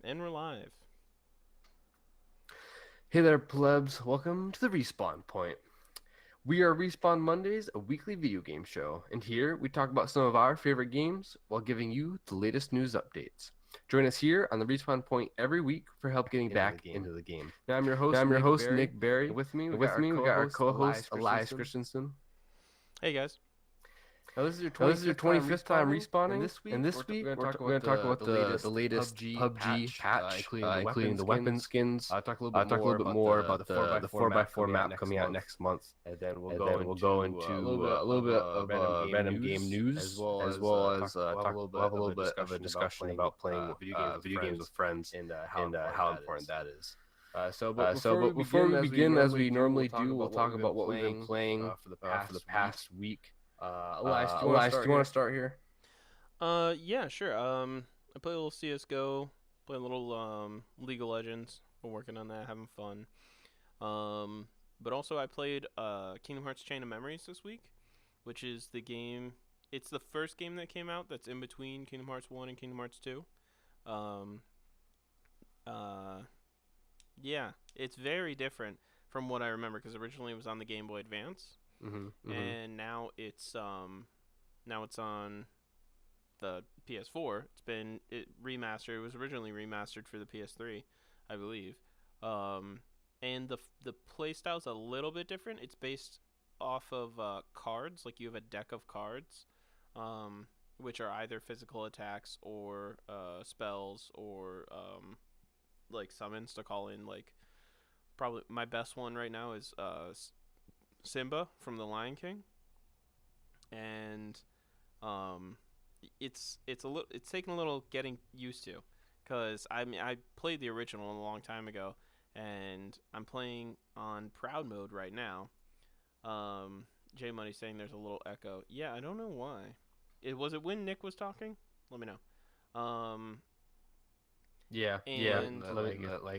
And we're live. Hey there, plebs. Welcome to the Respawn Point. We are Respawn Mondays, a weekly video game show, and here we talk about some of our favorite games while giving you the latest news updates. Join us here on the Respawn Point every week for help getting back into the game. Now, I'm your Now, host, I'm your Nick host, Berry, Nick Berry, and with me, we and got with our me, we got our co-host, co Elias host, Elias Christensen. Christensen. Hey, guys. Now, this is your Now, this is your 25th time 25th time respawning, and respawning, this and week this week, we're we're going going to to talk talk about about the the latest latest PUBG patch, patch, including the weapon skins. Talk a little bit Talk a more little bit about more the about the 4x4 map 4x4 coming out map next coming out month. next month. And then we'll And go then we'll go into a little into bit a little of bit of random game as news, well as as well as we'll we'll have have a a little little bit bit of of a a discussion discussion about about playing video games with friends and and how how important important that that is. is. But But before we begin, as we normally do, we'll talk about what we've been playing for the for the past week. past week. Elias, do you want to Elias, do start you want here? to start here? Yeah, sure. I play a little CS:GO, play a little League of Legends. We're working on that, having fun. But also I played Kingdom Hearts Chain of Memories this week, which is the game. It's the first game that came out that's in between Kingdom Hearts 1 and Kingdom Hearts 2. Um, uh, yeah, it's very different from what I remember because originally it was on the Game Boy Advance, and now it's on the PS4. It remastered. It was originally remastered for the PS3, I believe. And the play style's a little bit different. It's based off of cards. Like you have a deck of cards, which are either physical attacks or spells or like summons to call in. Like probably my best one right now is Simba from The Lion King, and um, it's taken a little getting used to, because I played the original a long time ago, and I'm playing on proud mode right now. J Money saying there's a little echo. Yeah, I don't know why. Was it when Nick was talking? Let me know. Yeah. And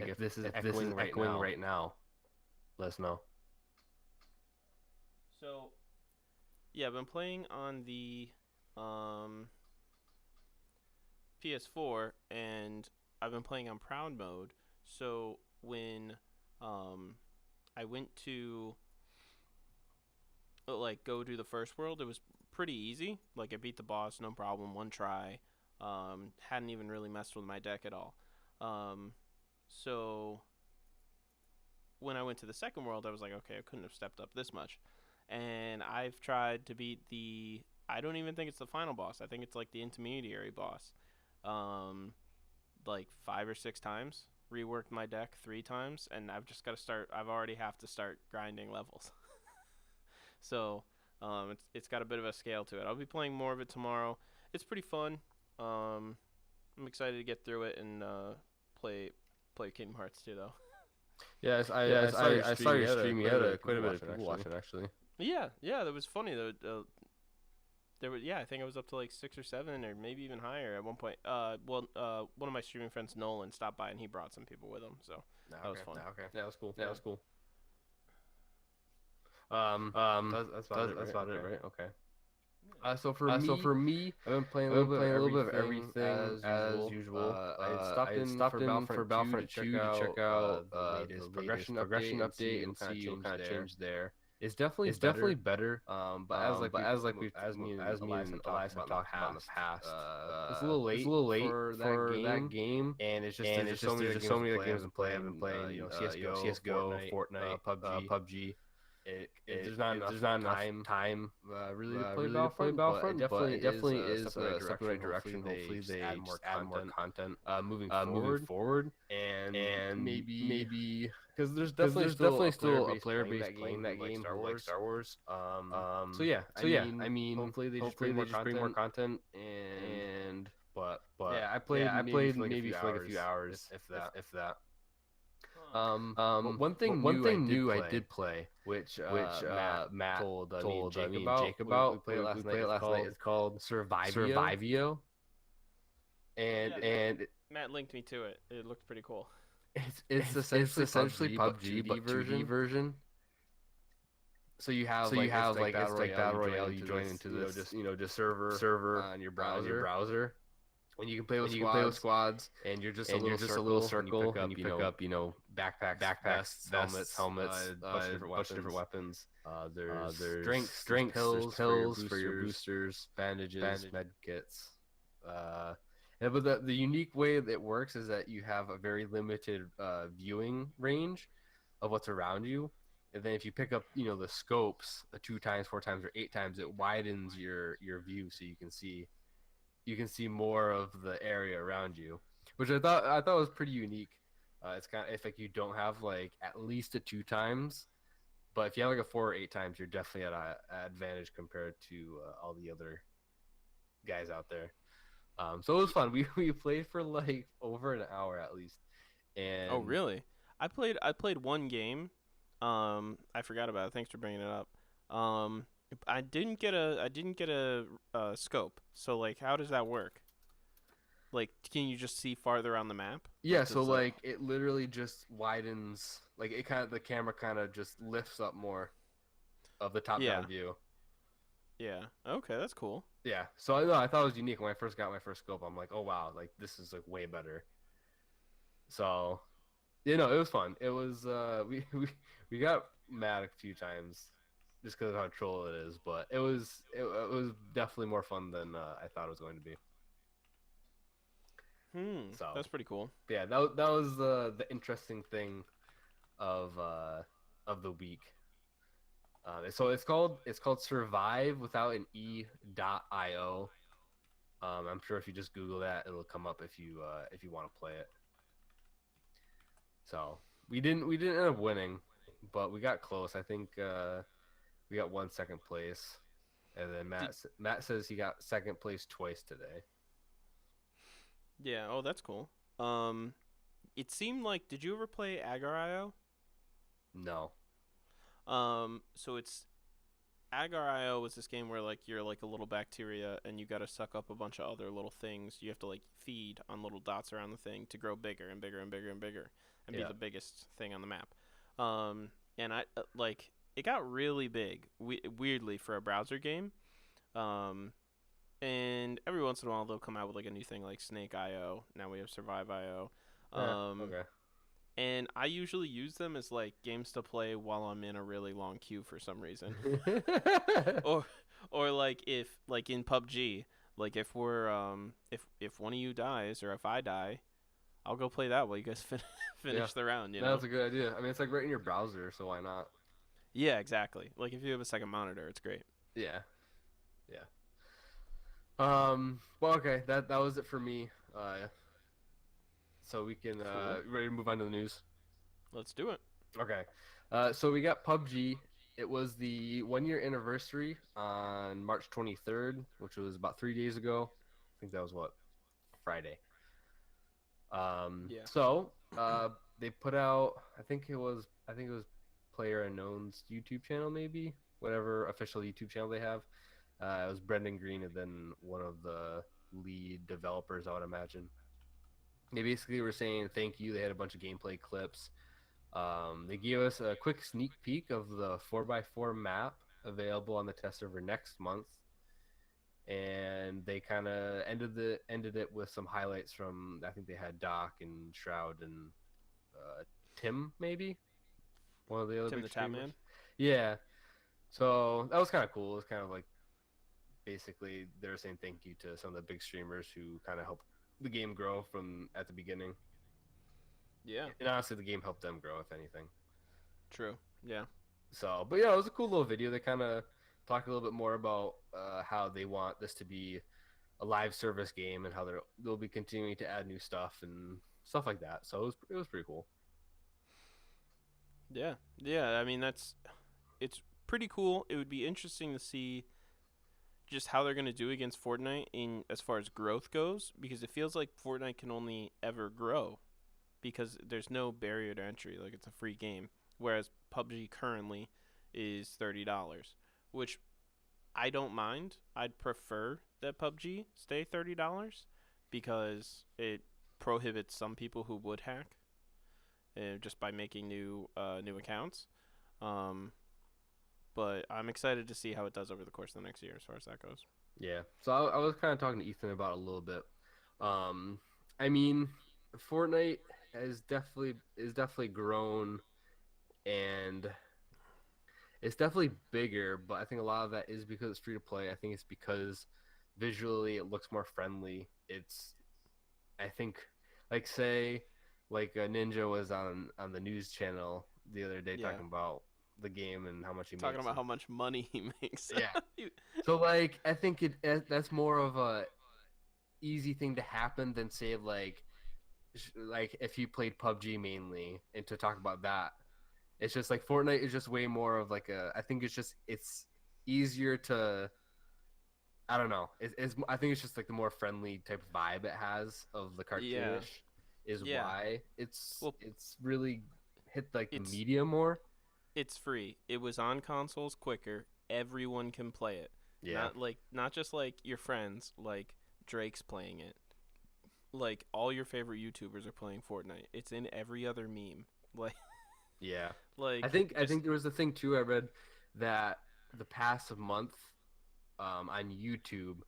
If this is if this is echoing echoing right now, let us know. so yeah, I've been playing on the um PS4, and I've been playing on proud mode. So when um I went to like go do the first world, it was pretty easy. Like I beat the boss, no problem, one try. Hadn't even really messed with my deck at all. Um, so when I went to the second world, I was like, okay, I couldn't have stepped up this much. And I've tried to beat the. I don't even think it's the final boss. I think it's like the intermediary boss. Um, like 5 or 6 times. Reworked my deck 3 times, and I've just got to start. I've already have to start grinding levels. So it's got a bit of a scale to it. I'll be playing more of it tomorrow. It's pretty fun. Um, I'm excited to get through it and play Kingdom Hearts too, though. Yes, I saw your stream. You had quite a bit of people watching, actually. Yeah, that was funny though. I think I was up to like 6 or 7, or maybe even higher at one point. One of my streaming friends, Nolan, stopped by and he brought some people with him, so that was fun. Okay. That was cool. Yeah. That was cool. That's about it, right? Okay. So For me, I've been playing a I've been little bit of playing a little bit of everything everything as as usual. usual. I had I stopped had in stopped for in for Battlefront 2 Battlefront 2 to check out the the latest latest progression progression update update and and see what what kind of there. changed there. It's It's definitely definitely better. better. But as like As me as and me Elias and have Elias talked have about talked about in the in the past, past, it's a little it's a late little late for for that game, game, and and there's just there's so just many so many other other games games I'm I'm playing. playing. CS:GO, CS:GO, Fortnite, PUBG. PUBG. There's not enough There's not enough time time really to play really to play Battlefront, but Battlefront, but it definitely a is step in the right a step in the direction. right direction. Hopefully, Hopefully, they they just just add add more more content content moving moving forward, forward, and and maybe because because there's definitely still a player playing base playing that who like game Star who like Wars. Star Wars. So yeah, So yeah, I mean, hopefully they just hopefully bring they more just bring more content, content, and and yeah, but I played yeah, I maybe played for like a maybe few for like a few hours, hours, if that. if that. But one But thing one new I thing did new I play, did play, which which Matt Matt me and told Jake me and about. Jake We about. played it We last night. played it It's last night. called It's called Survivio, Survivio, and yeah, and Matt linked me to it. It looked pretty cool. it's it's essentially essentially PUBG but PUBG 2D but 2D version. version. So you have So you have battle it's like royale. battle You join royale. You into join this into this just server server on your on your browser, browser, and you can play with and you can play with squads, squads, and you're just a and you're little just a little circle, and circle, and you pick up, backpacks, backpacks, vests, vests, helmets, helmets, bunch of different weapons. There's there's strengths, there's there's pills pills for for your your boosters, boosters, bandages, bandage. med kits. Uh, but the unique way that it works is that you have a very limited viewing range of what's around you. And then if you pick up, the scopes 2 times, 4 times, or 8 times, it widens your view so you can see more of the area around you, which I thought was pretty unique. It's kind of if like you don't have like at least a 2 times, but if you have like a 4 or 8 times, you're definitely at an advantage compared to all the other guys out there. So it was fun. We played for like over an hour at least, Oh, and really? I played one game. I forgot about it. Thanks for bringing it up. Um, I didn't get a scope. So like, how does that work? Like, can you just see farther on the map? yeah, Like, so does like it literally just widens, like the camera kind of just lifts up more of the top yeah, down view. yeah. Okay, that's cool. Yeah, so I thought it was unique when I first got my first scope. I'm like, oh wow, like this is like way better. So, it was fun. It was we got mad a few times just because of how troll it is, but it was definitely more fun than I thought it was going to be. So, That's pretty cool. yeah, that was the interesting thing of the week. So it's called Survive without an E.io. I'm sure if you just Google that, it'll come up if you want to play it. So we didn't end up winning, but we got close. I think we got one second place, and then Did Matt says he got second place twice today. Yeah. Oh, that's cool. It seemed like. Did you ever play Agar.io? No. So it's Agar.io was this game where like you're like a little bacteria and you got to suck up a bunch of other little things. You have to like feed on little dots around the thing to grow bigger and bigger and bigger and bigger and be Yeah. the biggest thing on the map. And I like it got really big weirdly for a browser game. Um, and every once in a while they'll come out with like a new thing like Snake.io. Now we have Survive.io. Um, Okay. and I usually use them as like games to play while I'm in a really long queue for some reason. or or like if like in PUBG, like if we're if one of you dies or if I die, I'll go play that while you guys Yeah. finish the round, you know? That's a good idea. I mean, it's like right in your browser, so why not? Yeah, exactly. Like if you have a second monitor, it's great. Yeah. Yeah. Well, okay. That was it for me. So we can Cool. ready to move on to the news. Let's do it. Okay. So we got PUBG. It was the 1 year anniversary on March 23rd, which was about 3 days ago. I think that was what, Friday. Yeah. So they put out. I think it was Player Unknown's YouTube channel, maybe whatever official YouTube channel they have. It was Brendan Green and then one of the lead developers, I would imagine. They basically were saying thank you. They had a bunch of gameplay clips. They gave us a quick sneak peek of the 4x4 map available on the test server next month, and they kind of ended it with some highlights from, I think they had Doc and Shroud and Tim, maybe one of the other Tim big the Tap streamers. Man. Yeah, so that was kind of cool. It was kind of like basically they were saying thank you to some of the big streamers who kind of helped the game grow from at the beginning. Yeah. And honestly, the game helped them grow, if anything. True. Yeah. So, but yeah, it was a cool little video. They kind of talked a little bit more about how they want this to be a live service game and how they'll be continuing to add new stuff and stuff like that. So it was pretty cool. Yeah. Yeah. I mean, it's pretty cool. It would be interesting to see just how they're going to do against Fortnite in as far as growth goes, because it feels like Fortnite can only ever grow because there's no barrier to entry. Like it's a free game, whereas PUBG currently is $30, which I don't mind. I'd prefer that PUBG stay $30 because it prohibits some people who would hack just by making new accounts. Um, but I'm excited to see how it does over the course of the next year as far as that goes. Yeah. So I was kind of talking to Ethan about it a little bit. Um, I mean, Fortnite is definitely grown and it's definitely bigger, but I think a lot of that is because it's free to play. I think it's because visually it looks more friendly. I think, like say, like Ninja was on the news channel the other day Yeah, talking about the game and how much he talking makes. about how much money he makes. Yeah. So like, I think that's more of a easy thing to happen than say like if you played PUBG mainly and to talk about that. It's just like Fortnite is just way more of like a. I think it's easier to. I don't know. I think it's just like the more friendly type of vibe it has of the Yeah, cartoonish is yeah. why it's Well, it's really hit like the it's media more. it's free. It was on consoles quicker. Everyone can play it. Yeah, Not just like your friends, like Drake's playing it. Like all your favorite YouTubers are playing Fortnite. It's in every other meme. Like yeah. I like think I just think there was a thing too. I read that the past month on YouTube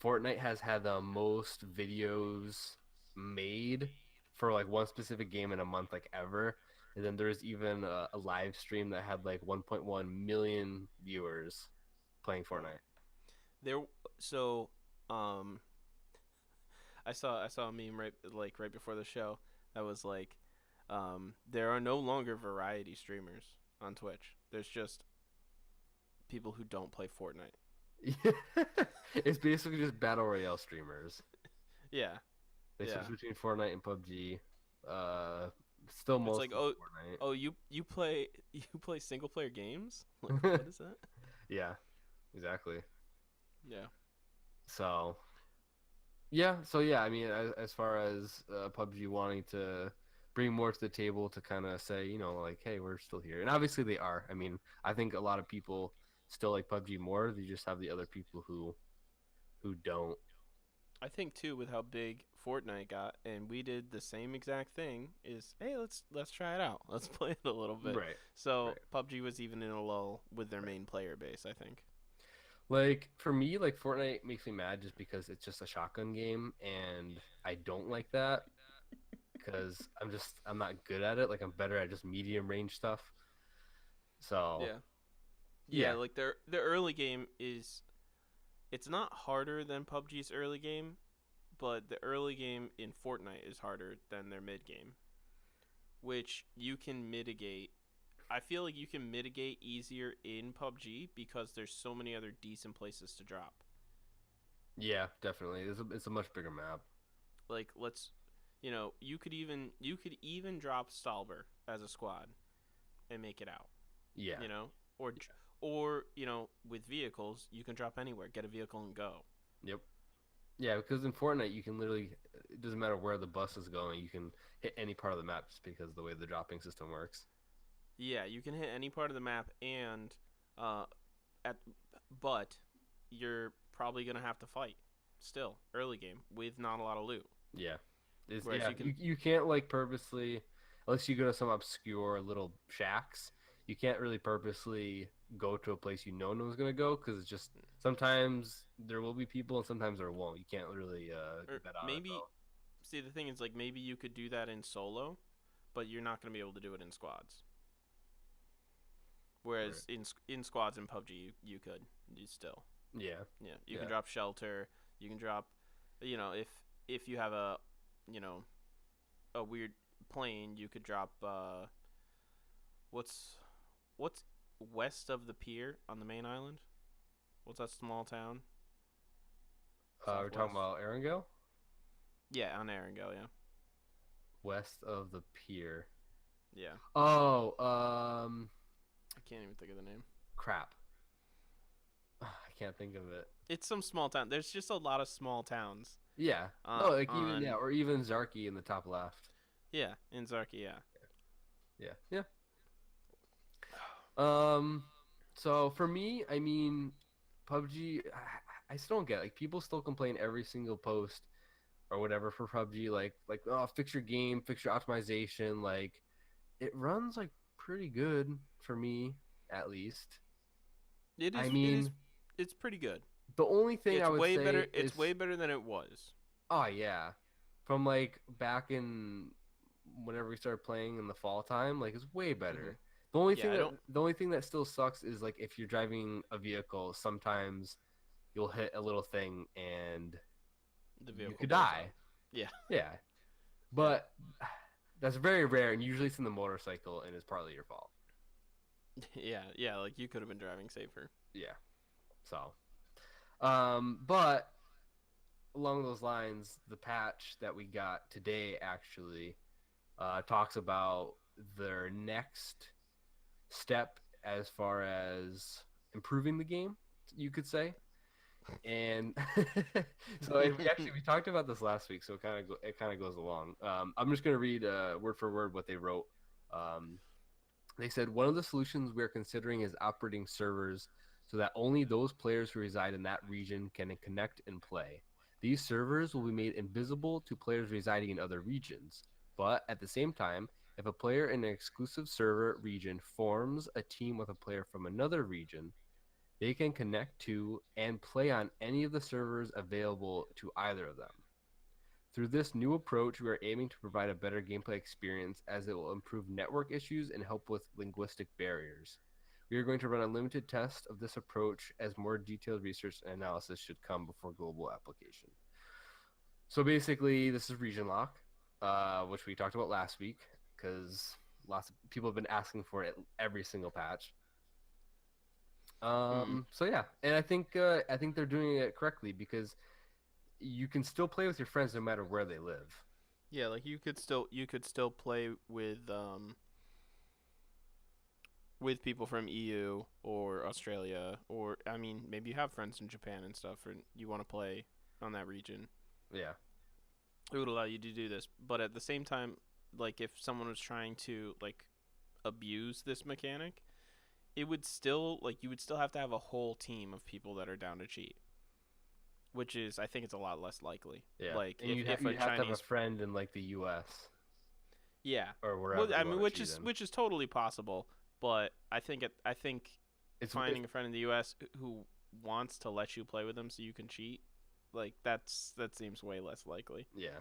Fortnite has had the most videos made for like one specific game in a month like ever. And then there's even a live stream that had like 1.1 million viewers playing oh, Fortnite. there so um I saw a meme right before the show that was like there are no longer variety streamers on Twitch. There's just people who don't play Fortnite. It's basically just battle royale streamers. Yeah. They switch Yeah. between Fortnite and PUBG. Uh, Still It's like, mostly oh, you play you play single player games? Like, Fortnite. what is that? Yeah, exactly. Yeah. So so I mean, as far as PUBG wanting to bring more to the table to kind of say, like, hey, we're still here, and obviously they are. I mean, I think a lot of people still like PUBG more. They just have the other people who don't. I think too with how big Fortnite got, and we did the same exact thing. Is hey, let's try it out. Let's play it a little bit. Right, So right, PUBG was even in a lull with their right. main player base. I think. Like for me, like Fortnite makes me mad just because it's just a shotgun game, and I don't like that because I'm not good at it. Like I'm better at just medium range stuff. So Yeah. Yeah, yeah, like their early game is it's not harder than PUBG's early game, but the early game in Fortnite is harder than their mid game, which you can mitigate. I feel like you can mitigate easier in PUBG because there's so many other decent places to drop. yeah, definitely. It's a much bigger map. Like you could even drop Stalber as a squad and make it out. Yeah. You know, or with vehicles you can drop anywhere, get a vehicle and go. Yep. Yeah, because in Fortnite you can literally it doesn't matter where the bus is going, you can hit any part of the map just because of the way the dropping system works. Yeah, you can hit any part of the map, and uh, at but you're probably gonna have to fight still early game with not a lot of loot. Yeah. Whereas you can, You can't like purposely unless you go to some obscure little shacks, you can't really purposely go to a place no one's gonna go because it's just sometimes there will be people and sometimes there won't. You can't really or bet on it maybe though. see the thing is like maybe you could do that in solo, but you're not gonna be able to do it in squads. Right. Whereas in squads in PUBG you could you still Yeah. yeah you can Yeah. drop shelter, you can drop if you have you know a weird plane you could drop what's what's west of the pier on the main island. What's that small town? We're talking Southwest. about Erangel, Yeah, on Erangel. Yeah, west of the pier. yeah. Oh, I can't even think of the name. crap. I can't think of it. It's some small town. There's just a lot of small towns. Yeah. No, like even On or even Zarky in the top left. yeah, in Zarki. Yeah. Yeah. Yeah. Um. So for me, I mean, PUBG. I still don't get like people still complain every single post or whatever for PUBG. Like oh, fix your game, fix your optimization. Like it runs like pretty good for me at least. It I is. It is. mean, It's pretty good. the only thing I It's would way say better. It's is way better than it was. Oh yeah, from like back in whenever we started playing in the fall time, like it's way Hmm. better. Yeah, I don't. The only thing that still sucks is like if you're driving a vehicle, sometimes you'll hit a little thing and The you vehicle could blows up. die. Yeah, Yeah, yeah, but that's very rare, and usually it's in the motorcycle, and it's partly your fault. yeah, yeah. Like you could have been driving safer. Yeah. So, but along those lines, the patch that we got today actually talks about their next step as far as improving the game, you could say. And so we talked about this last week, so it kind of goes along. I'm just gonna read word for word what they wrote. Um, they said one of the solutions we're considering is operating servers so that only those players who reside in that region can connect and play. These servers will be made invisible to players residing in other regions. But at the same time, if a player in an exclusive server region forms a team with a player from another region, they can connect to and play on any of the servers available to either of them. Through this new approach, we are aiming to provide a better gameplay experience as it will improve network issues and help with linguistic barriers. We are going to run a limited test of this approach as more detailed research and analysis should come before global application. So basically, this is region lock, which we talked about last week because lots of people have been asking for it every single patch. Mm. So yeah, and I think they're doing it correctly because you can still play with your friends no matter where they live. Yeah, like you could still play with people from EU or Australia, or I mean, maybe you have friends in Japan and stuff, and you want to play on that region. Yeah, It would allow you to do this, but at the same time, like if someone was trying to like abuse this mechanic, it would still like you would still have to have a whole team of people that are down to cheat, which is I think it's a lot less likely. yeah, Like and if a you'd have to have a Chinese, friend in like the U.S. yeah, or well wherever I you mean want to cheat in. which is totally possible, but I think It's finding a friend in the U.S. who wants to let you play with them so you can cheat, like that seems way less likely. yeah.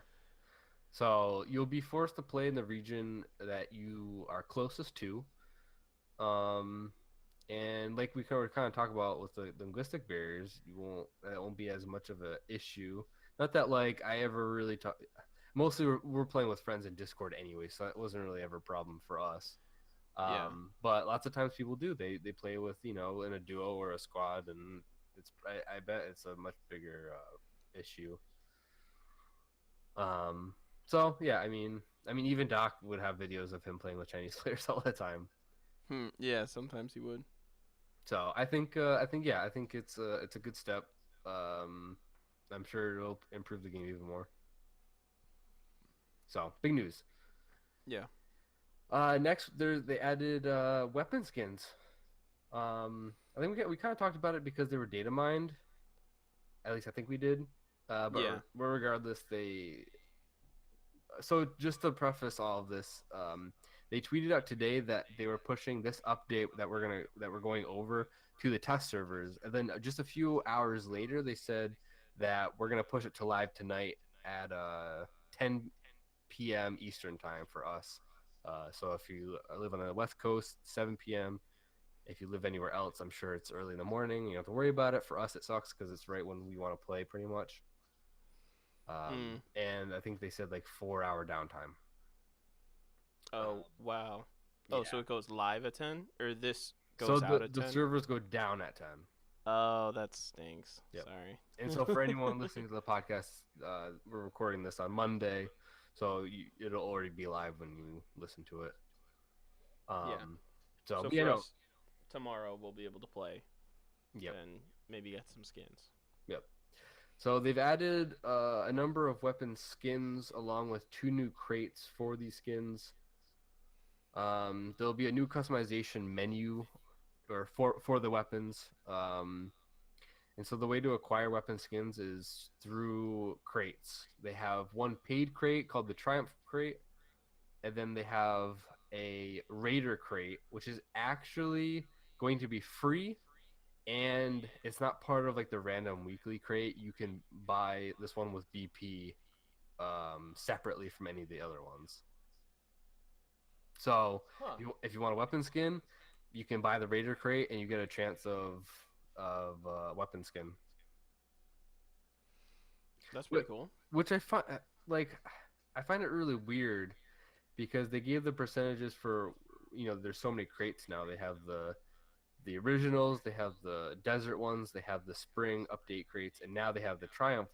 So you'll be forced to play in the region that you are closest to. Um, and like we kind of talk about with the linguistic barriers, you won't that won't be as much of an issue. Not that like I ever really talk. Mostly we're playing with friends in Discord anyway, so that wasn't really ever a problem for us. Yeah. But lots of times people do. They play with in a duo or a squad, and I bet it's a much bigger issue. Um, so yeah, I mean even Doc would have videos of him playing with Chinese players all the time. Hmm. Yeah. Sometimes he would. So I think it's a good step. Um, I'm sure it'll improve the game even more. So big news. Yeah. Next they added weapon skins. I think we kind of talked about it because they were data mined. At least I think we did. Yeah. But regardless, they so just to preface all of this, they tweeted out today that they were pushing this update that we're going over to the test servers, and then just a few hours later, they said that we're gonna push it to live tonight at 10 p.m. Eastern time for us. So if you live on the West Coast, 7 p.m. If you live anywhere else, I'm sure it's early in the morning. You don't have to worry about it. For us, it sucks because it's right when we want to play, pretty much. Hmm. And I think they said like 4 hour downtime. Oh wow. Oh, so Yeah. it goes live at 10, or this So goes out at the 10? servers go down at 10. Oh, that stinks. Yep. Sorry. And so for anyone listening to the podcast, we're recording this on Monday, so it'll already be live when you listen to it. Yeah. Um, so So but yeah, for no, us, tomorrow we'll be able to play yep, and maybe get some skins. yep. So they've added a number of weapon skins along with two new crates for these skins. There'll be a new customization menu or for the weapons. And so the way to acquire weapon skins is through crates. They have one paid crate called the Triumph crate, and then they have a Raider crate, which is actually going to be free and it's not part of like the random weekly crate. You can buy this one with BP separately from any of the other ones. So Huh. if you want a weapon skin, you can buy the Raider crate and you get a chance of weapon skin. That's pretty Which, cool. which I find like I find it really weird because they gave the percentages for there's so many crates now. They have the originals, they have the desert ones, they have the spring update crates, and now they have the Triumph,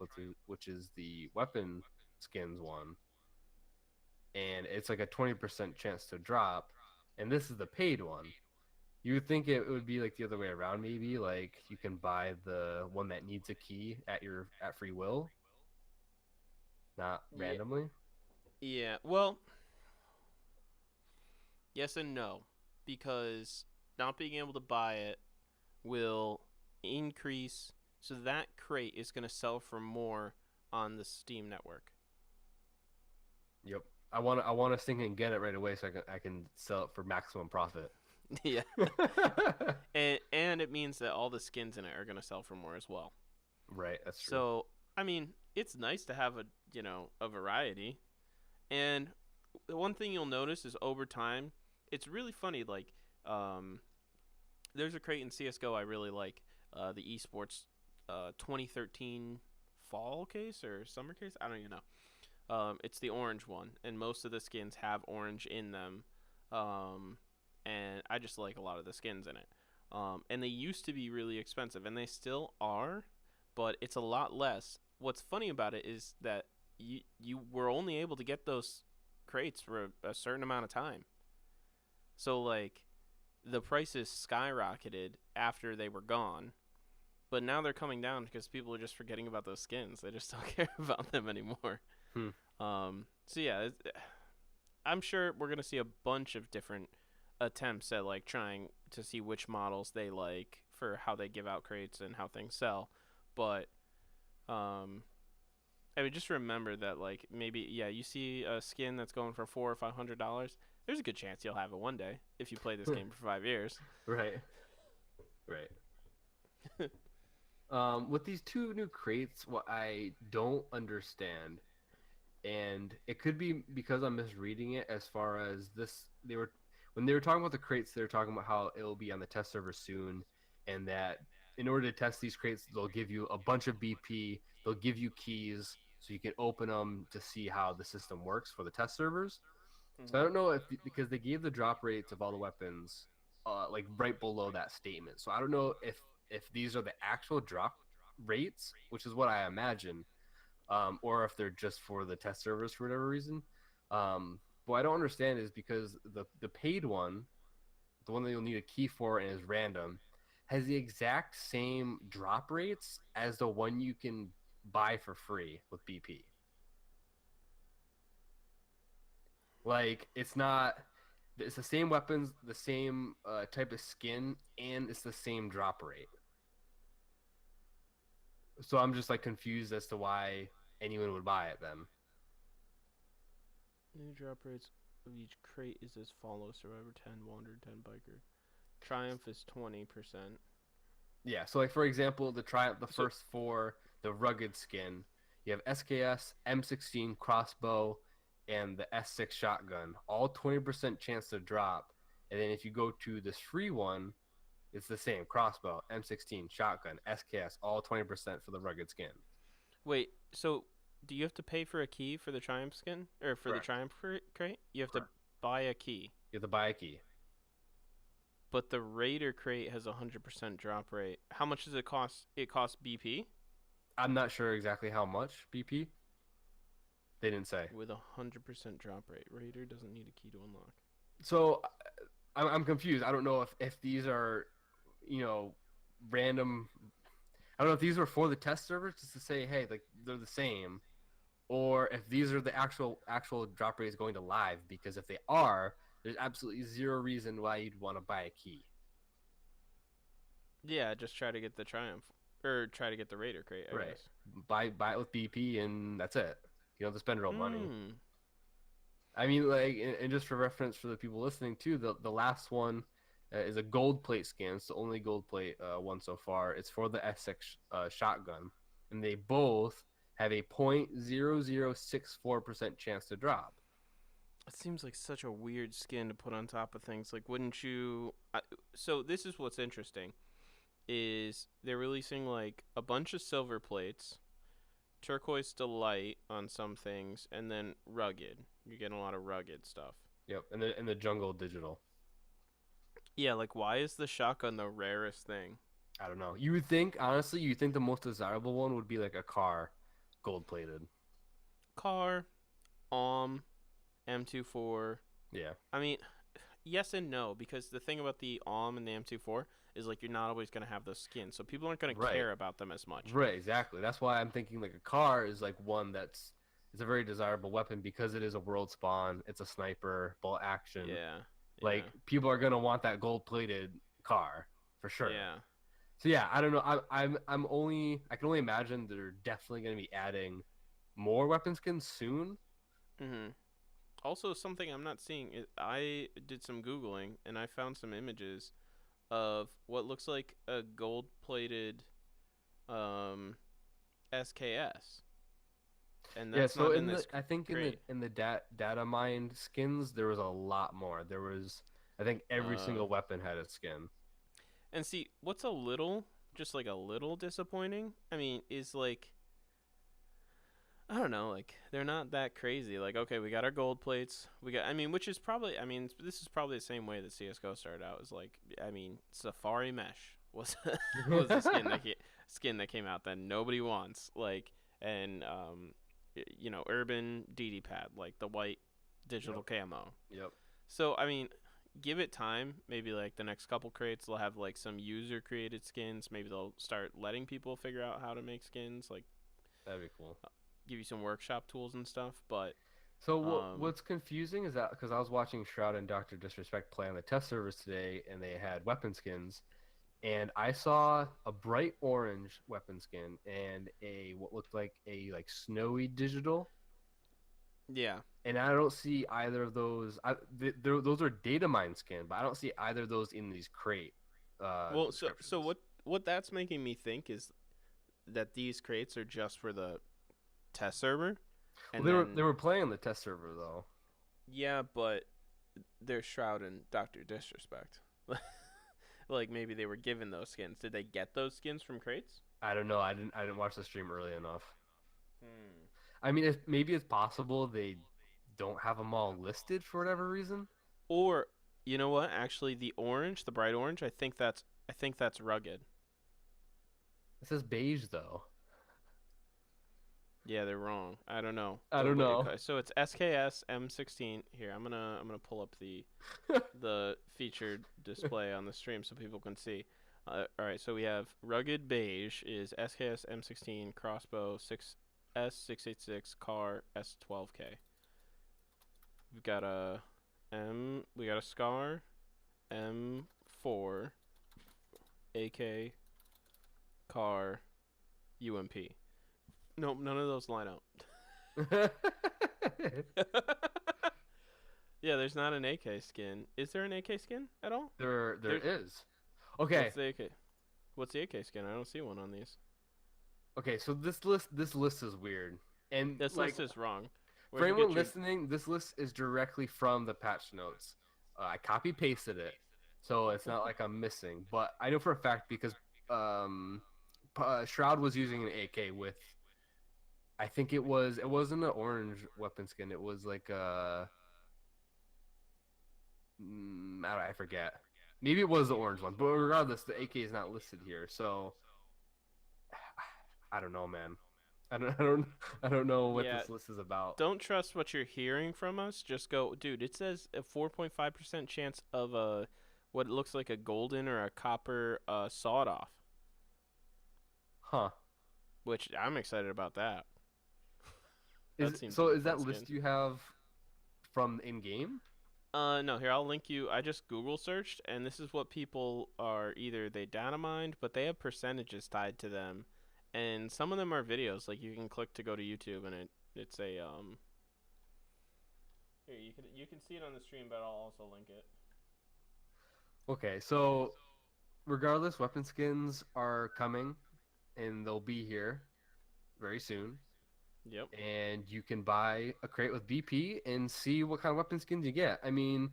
which is the weapon skins one, and it's like a 20% chance to drop, and this is the paid one. You would think it would be like the other way around, maybe like you can buy the one that needs a key at free will, not Yeah. randomly. Yeah. Well, yes and no, because not being able to buy it will increase. So that crate is going to sell for more on the Steam network. Yep. I want to sink and get it right away so I can sell it for maximum profit. Yeah. And it means that all the skins in it are going to sell for more as well. Right, that's true. So, I mean, it's nice to have a variety. And the one thing you'll notice is over time, it's really funny. Like, there's a crate in CS:GO I really like, the esports 2013 fall case or summer case. I don't even know. It's the orange one, and most of the skins have orange in them. Um, and I just like a lot of the skins in it. And they used to be really expensive, and they still are, but it's a lot less. What's funny about it is that you were only able to get those crates for a certain amount of time. So like the prices skyrocketed after they were gone, but now they're coming down because people are just forgetting about those skins. They just don't care about them anymore. Hmm. So yeah, I'm sure we're gonna see a bunch of different attempts at like trying to see which models they like for how they give out crates and how things sell. But um, I would just remember that like maybe you see a skin that's going for $400 or $500. There's a good chance you'll have it one day if you play this game for 5 years. Right. Right. With these two new crates, what I don't understand, and it could be because I'm misreading it as far as this, when they were talking about the crates, they were talking about how it will be on the test server soon, and that in order to test these crates, they'll give you a bunch of BP, they'll give you keys so you can open them to see how the system works for the test servers. So I Mm-hmm. don't know if because they gave the drop rates of all the weapons, like right below that statement. So I don't know if these are the actual drop rates, which is what I imagine, or if they're just for the test servers for whatever reason. What I don't understand is because the paid one, the one that you'll need a key for and is random, has the exact same drop rates as the one you can buy for free with BP. Like it's the same weapons, the same type of skin, and it's the same drop rate. So I'm just like confused as to why anyone would buy it then. New drop rates of each crate is as follows: Survivor 10, Wanderer 10, Biker. Triumph is 20%. Yeah, so like for example, the So first four, the rugged skin, you have SKS, M16 crossbow, and the S6 shotgun, all 20% chance to drop. And then if you go to this free one, it's the same crossbow, M16 shotgun, SKS, all 20% for the rugged skin. wait, so do you have to pay for a key for the Triumph skin or for the Correct. Triumph crate? You have to Correct. buy a key, You have to buy a key. but the Raider crate has a 100% drop rate. How much does it cost? It costs BP I'm not sure exactly how much BP. They didn't say. with a 100% drop rate. Raider doesn't need a key to unlock. So I'm confused. I don't know if these are, you know, random. I don't know if these were for the test servers just to say, hey, like they're the same, or if these are the actual drop rates going to live. Because if they are, there's absolutely zero reason why you'd want to buy a key. Yeah, just try to get the Triumph or try to get the Raider crate, I Right. guess. Buy it with BP and that's it. You don't have to spend real money. Hmm. I mean, like, and just for reference for the people listening too, the last one, is a gold plate skin. It's the only gold plate one so far. It's for the SX shotgun, and they both have a 0.0064% chance to drop. It seems like such a weird skin to put on top of things. Like, wouldn't you? So this is what's interesting: is they're releasing like a bunch of silver plates, turquoise delight on some things, and then rugged. You're getting a lot of rugged stuff. Yep, and the jungle digital. Yeah, like why is the shotgun the rarest thing? I don't know. You would think, honestly, you think the most desirable one would be like a car, gold plated. Car, M24. Yeah. I mean, yes and no, because the thing about the and the M24 is like you're not always gonna have those skins, so people aren't gonna Right. care about them as much. Right, exactly. That's why I'm thinking like a car is like one that's it's a very desirable weapon because it is a world spawn. It's a sniper, bolt action. Yeah. Like people are gonna want that gold plated car for sure. Yeah. So yeah, I don't know. I can only imagine they're definitely gonna be adding more weapon skins soon. Mhm. Also, something I'm not seeing is I did some googling and I found some images of what looks like a gold-plated um, SKS, and Yeah, that's so not in in the this I think crate. in the data mined skins there was a lot more. There was I think every Uh, single weapon had a skin. and see, what's a little, just like a little disappointing? I mean, is like I don't know, like they're not that crazy. Like, okay, we got our gold plates. We got, I mean, which is probably, I mean, this is probably the same way that CS:GO started out. Is like, I mean, Safari Mesh was was the skin that came out that nobody wants. Like, and Urban DD Pad, like the white digital Yep. camo. Yep. So I mean, give it time. Maybe like the next couple crates, they'll have like some user created skins. Maybe they'll start letting people figure out how to make skins. Like That'd be cool. give you some workshop tools and stuff. But So um, what's confusing is that because I was watching Shroud and Doctor Disrespect play on the test servers today, and they had weapon skins, and I saw a bright orange weapon skin and a what looked like a like snowy digital, yeah. and I don't see either of those. Those are data mine skin, but I don't see either of those in these crate Well, so descriptions. what that's making me think is that these crates are just for the test server, Well, and they then were playing on the test server though. yeah, but they're Shroud and Doctor Disrespect. Like maybe they were given those skins. Did they get those skins from crates? I don't know. I didn't watch the stream early enough. Hmm. I mean, maybe it's possible they don't have them all listed for whatever reason. Or you know what? Actually, the orange, the bright orange, I think that's rugged. It says beige though. Yeah, they're wrong. I don't know. I don't know. So it's SKS M16. Here, I'm gonna pull up the featured display on the stream so people can see. All right, so we have rugged beige is SKS M16 crossbow 6S686 car S12K. We've got we got a Scar M4 AK car UMP. Nope, none of those line up. Yeah, there's not an AK skin. Is there an AK skin at all? There There's is. Okay. what's the AK? What's the AK skin? I don't see one on these. Okay, so this list is weird. And This like list is wrong. for Where'd you anyone get your? listening, this list is directly from the patch notes. I copy pasted it. So it's not like I'm missing, but I know for a fact because um Shroud was using an AK with I think it wasn't an orange weapon skin. It was like I forget. Maybe it was the orange one, but regardless, the AK is not listed here. So I don't know, man. I don't know what Yeah, this list is about. don't trust what you're hearing from us. Just go, dude. It says a 4.5% chance of a what looks like a golden or a copper sawed off, Huh? which I'm excited about that. That Is seems so like a is fun that skin. list you have from in game? No, here I'll link you. I just Google searched, and this is what people are either they data mined, but they have percentages tied to them, and some of them are videos. Like you can click to go to YouTube, and it's a Here you can see it on the stream, but I'll also link it. Okay, so regardless, weapon skins are coming and they'll be here very soon. Yep. And you can buy a crate with BP and see what kind of weapon skins you get. I mean,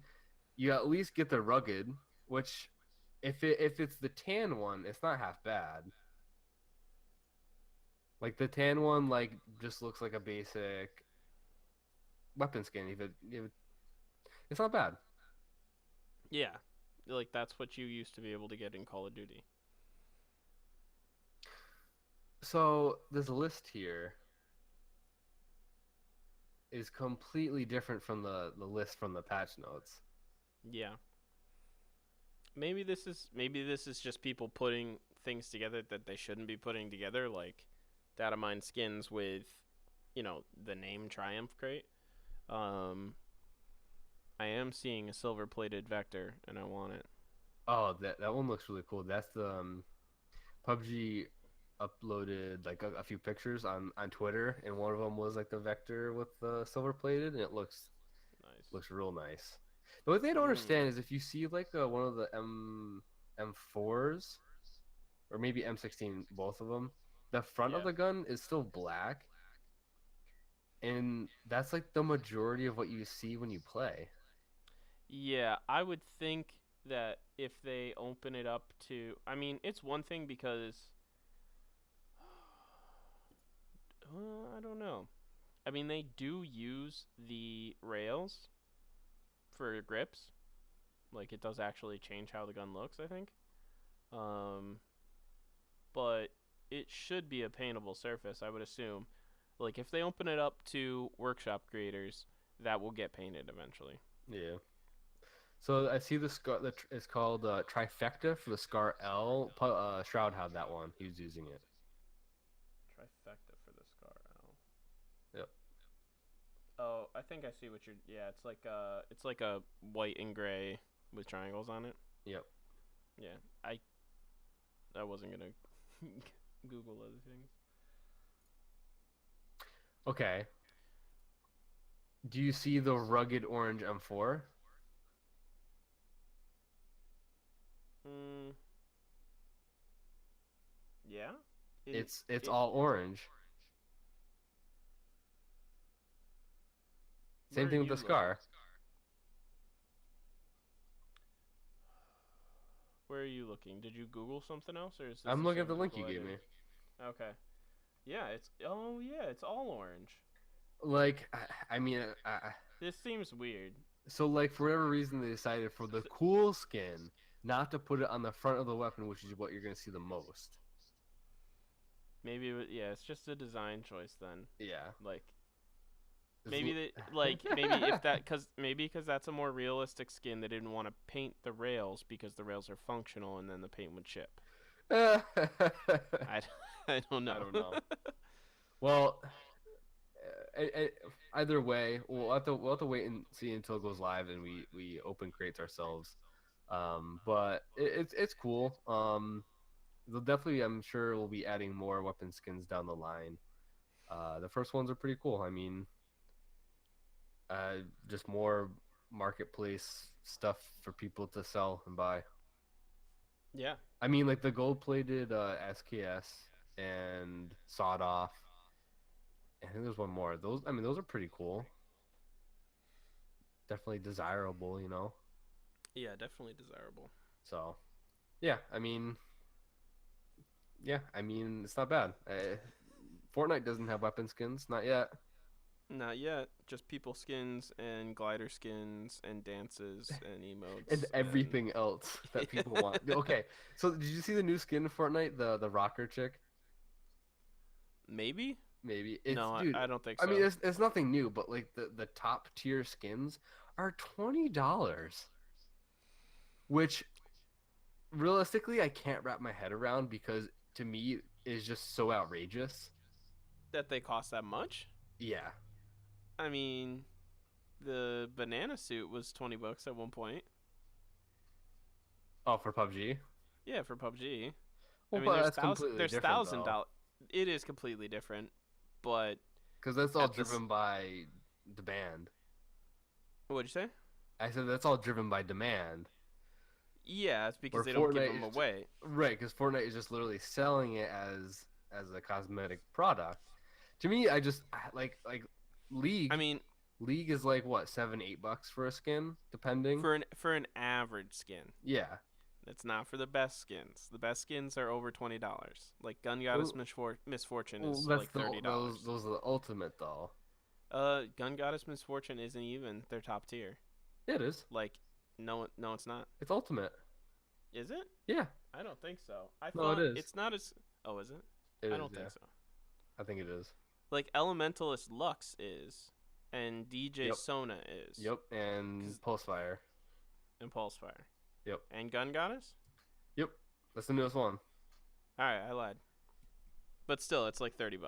you at least get the rugged, which if it's the tan one, it's not half bad. Like the tan one, like just looks like a basic weapon skin. It's not bad. Yeah. Like that's what you used to be able to get in Call of Duty. So this list here is completely different from the list from the patch notes. Yeah. Maybe this is just people putting things together that they shouldn't be putting together, like data mine skins with, the name Triumph crate. Um, I am seeing a silver plated vector, and I want it. Oh, that one looks really cool. That's the PUBG uploaded like a few pictures on Twitter, and one of them was like the vector with the silver plated, and it Nice. looks real nice. The only thing I don't Hmm. understand is if you see like one of the M4s or maybe M16, both of them, the front of Yeah. the gun is still black, and that's like the majority of what you see when you play. Yeah, I would think that if they open it up to, I mean, it's one thing because I don't know. I mean, they do use the rails for grips. Like it does actually change how the gun looks, I think. Um, but it should be a paintable surface, I would assume. Like if they open it up to workshop creators, that will get painted eventually. Yeah. So I see the scar that it's called trifecta for the Scar L. Shroud had that one. He was using it. Trifecta for the Scar L. Yep. Oh, I think I see what you're. Yeah, it's like a white and gray with triangles on it. Yep. Yeah, I wasn't gonna Google other things. Okay. Do you see the rugged orange M4? Hmm. Yeah. In It's it. all orange. Where Same are thing with the you looking? Scar. Where are you looking? Did you Google something else, or is this I'm the looking at same the link you article I gave did? me. Okay. Yeah, it's. Oh yeah, it's all orange. Like, I mean, This seems weird. so like for whatever reason they decided for the cool skin not to put it on the front of the weapon, which is what you're gonna see the most. Maybe yeah, it's just a design choice then. Yeah. Like It's maybe they like maybe if that because that's a more realistic skin. They didn't want to paint the rails because the rails are functional, and then the paint would chip. I, I don't I know. don't know. Well, either way, we'll have to wait and see until it goes live and we open crates ourselves. But it's cool. They'll definitely, I'm sure, we'll be adding more weapon skins down the line. The first ones are pretty cool. I mean, just more marketplace stuff for people to sell and buy. Yeah. I mean, like the gold-plated SKS and sawed off. I think there's one more. Those, I mean, those are pretty cool. Definitely desirable, you know. Yeah, definitely desirable. So, yeah, I mean, it's not bad. Fortnite doesn't have weapon skins, not yet, Not yet. Just people skins and glider skins and dances and and emotes and everything else that people want. Okay, so did you see the new skin in Fortnite, the rocker chick? maybe. Maybe it's No, dude. I don't think I mean, so. it's nothing new, but like the top tier skins are $20, which realistically I can't wrap my head around because to me is just so outrageous. That they cost that much? Yeah. I mean, the banana suit was $20 at one point. Oh, for PUBG. Yeah, for PUBG. I Well, mean, but that's completely there's different thousand though, dollar. It is completely different, but because that's all at this, driven by demand. what'd you say? I said that's all driven by demand. Yeah, it's because Where they don't give Fortnite them is away. right, because Fortnite is just literally selling it as a cosmetic product. To me, like I League. mean, League is like what, $7-8 for a skin, depending. for an average skin. Yeah. It's not for the best skins. The best skins are over $20. Like Gun Goddess Well, Misfortune well, is that's like $30. those are the ultimate though. Gun Goddess Misfortune isn't even their top tier. Yeah, it is. Like, no, no, it's not. It's ultimate. Is it? Yeah. I don't think so. I No, it thought is. it's not as. Oh, is it? It I is. don't Yeah. think so. I think it is. Like Elementalist Lux is, and DJ Yep. Sona is. Yep. And 'Cause- Pulsefire. And Pulsefire. Yep. And Gun Goddess. Yep. That's the newest one. All right, I lied. But still, it's like $30.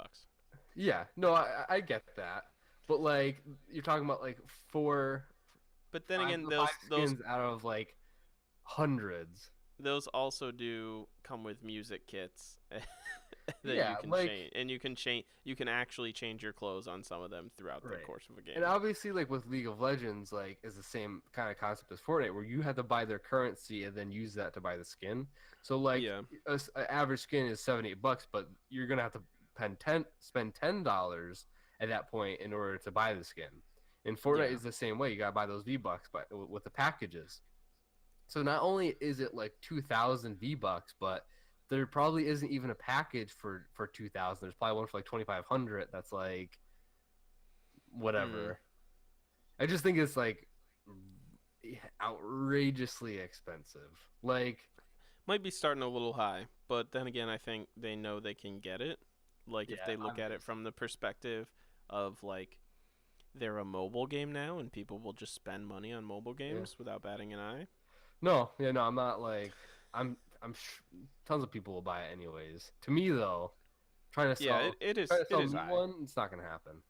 Yeah. No, I get that. But like you're talking about like But then five, again, five those skins out of like hundreds. those also do come with music kits that Yeah, you can like- change, and you can actually change your clothes on some of them throughout the Right. course of a game. And obviously, like with League of Legends, like is the same kind of concept as Fortnite, where you have to buy their currency and then use that to buy the skin. So like, Yeah. an average skin is $7-8, but you're gonna have to spend $10 at that point in order to buy the skin. And Fortnite Yeah. is the same way. You gotta buy those V-Bucks with the packages. So not only is it like 2,000 V-Bucks, but there probably isn't even a package for 2,000. There's probably one for like 2,500. That's like whatever. I just think it's like outrageously expensive. Like, Might be starting a little high, but then again, I think they know they can get it. Like if Yeah, they look at it obviously. from the perspective of like they're a mobile game now, and people will just spend money on mobile games without batting an eye. no, yeah, no, I'm not like tons of people will buy it anyways. To me though, trying to Yeah, sell it is. trying to It sell is me high. one, it's not gonna happen.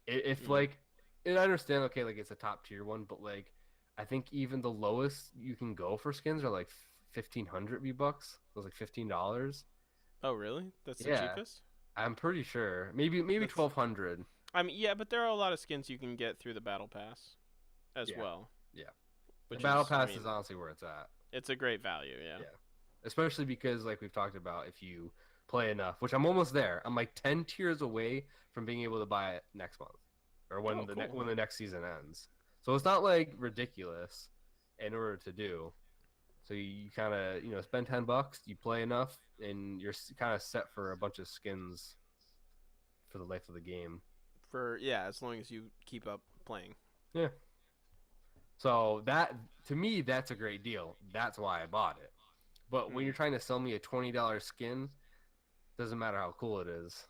If Mm. like, and I understand, okay, like it's a top tier one, but like, I think even the lowest you can go for skins are like 1,500 V-Bucks. It was like $15. Oh, really? That's the Yeah. cheapest? I'm pretty sure. Maybe That's- 1,200. I mean, yeah, but there are a lot of skins you can get through the battle pass, as Yeah. well. Yeah. The Which battle is, pass I mean, is honestly where it's at. it's a great value. Yeah. Yeah. Especially because, like we've talked about, if you play enough, which I'm almost there. I'm like 10 tiers away from being able to buy it next month, or when Oh, cool. when the next season ends. So it's not like ridiculous in order to do. So you kind of spend $10, you play enough, and you're kind of set for a bunch of skins for the life of the game. As long as you keep up playing. Yeah. So that, to me, that's a great deal. That's why I bought it. But when Hmm. you're trying to sell me a $20 skin, doesn't matter how cool it is.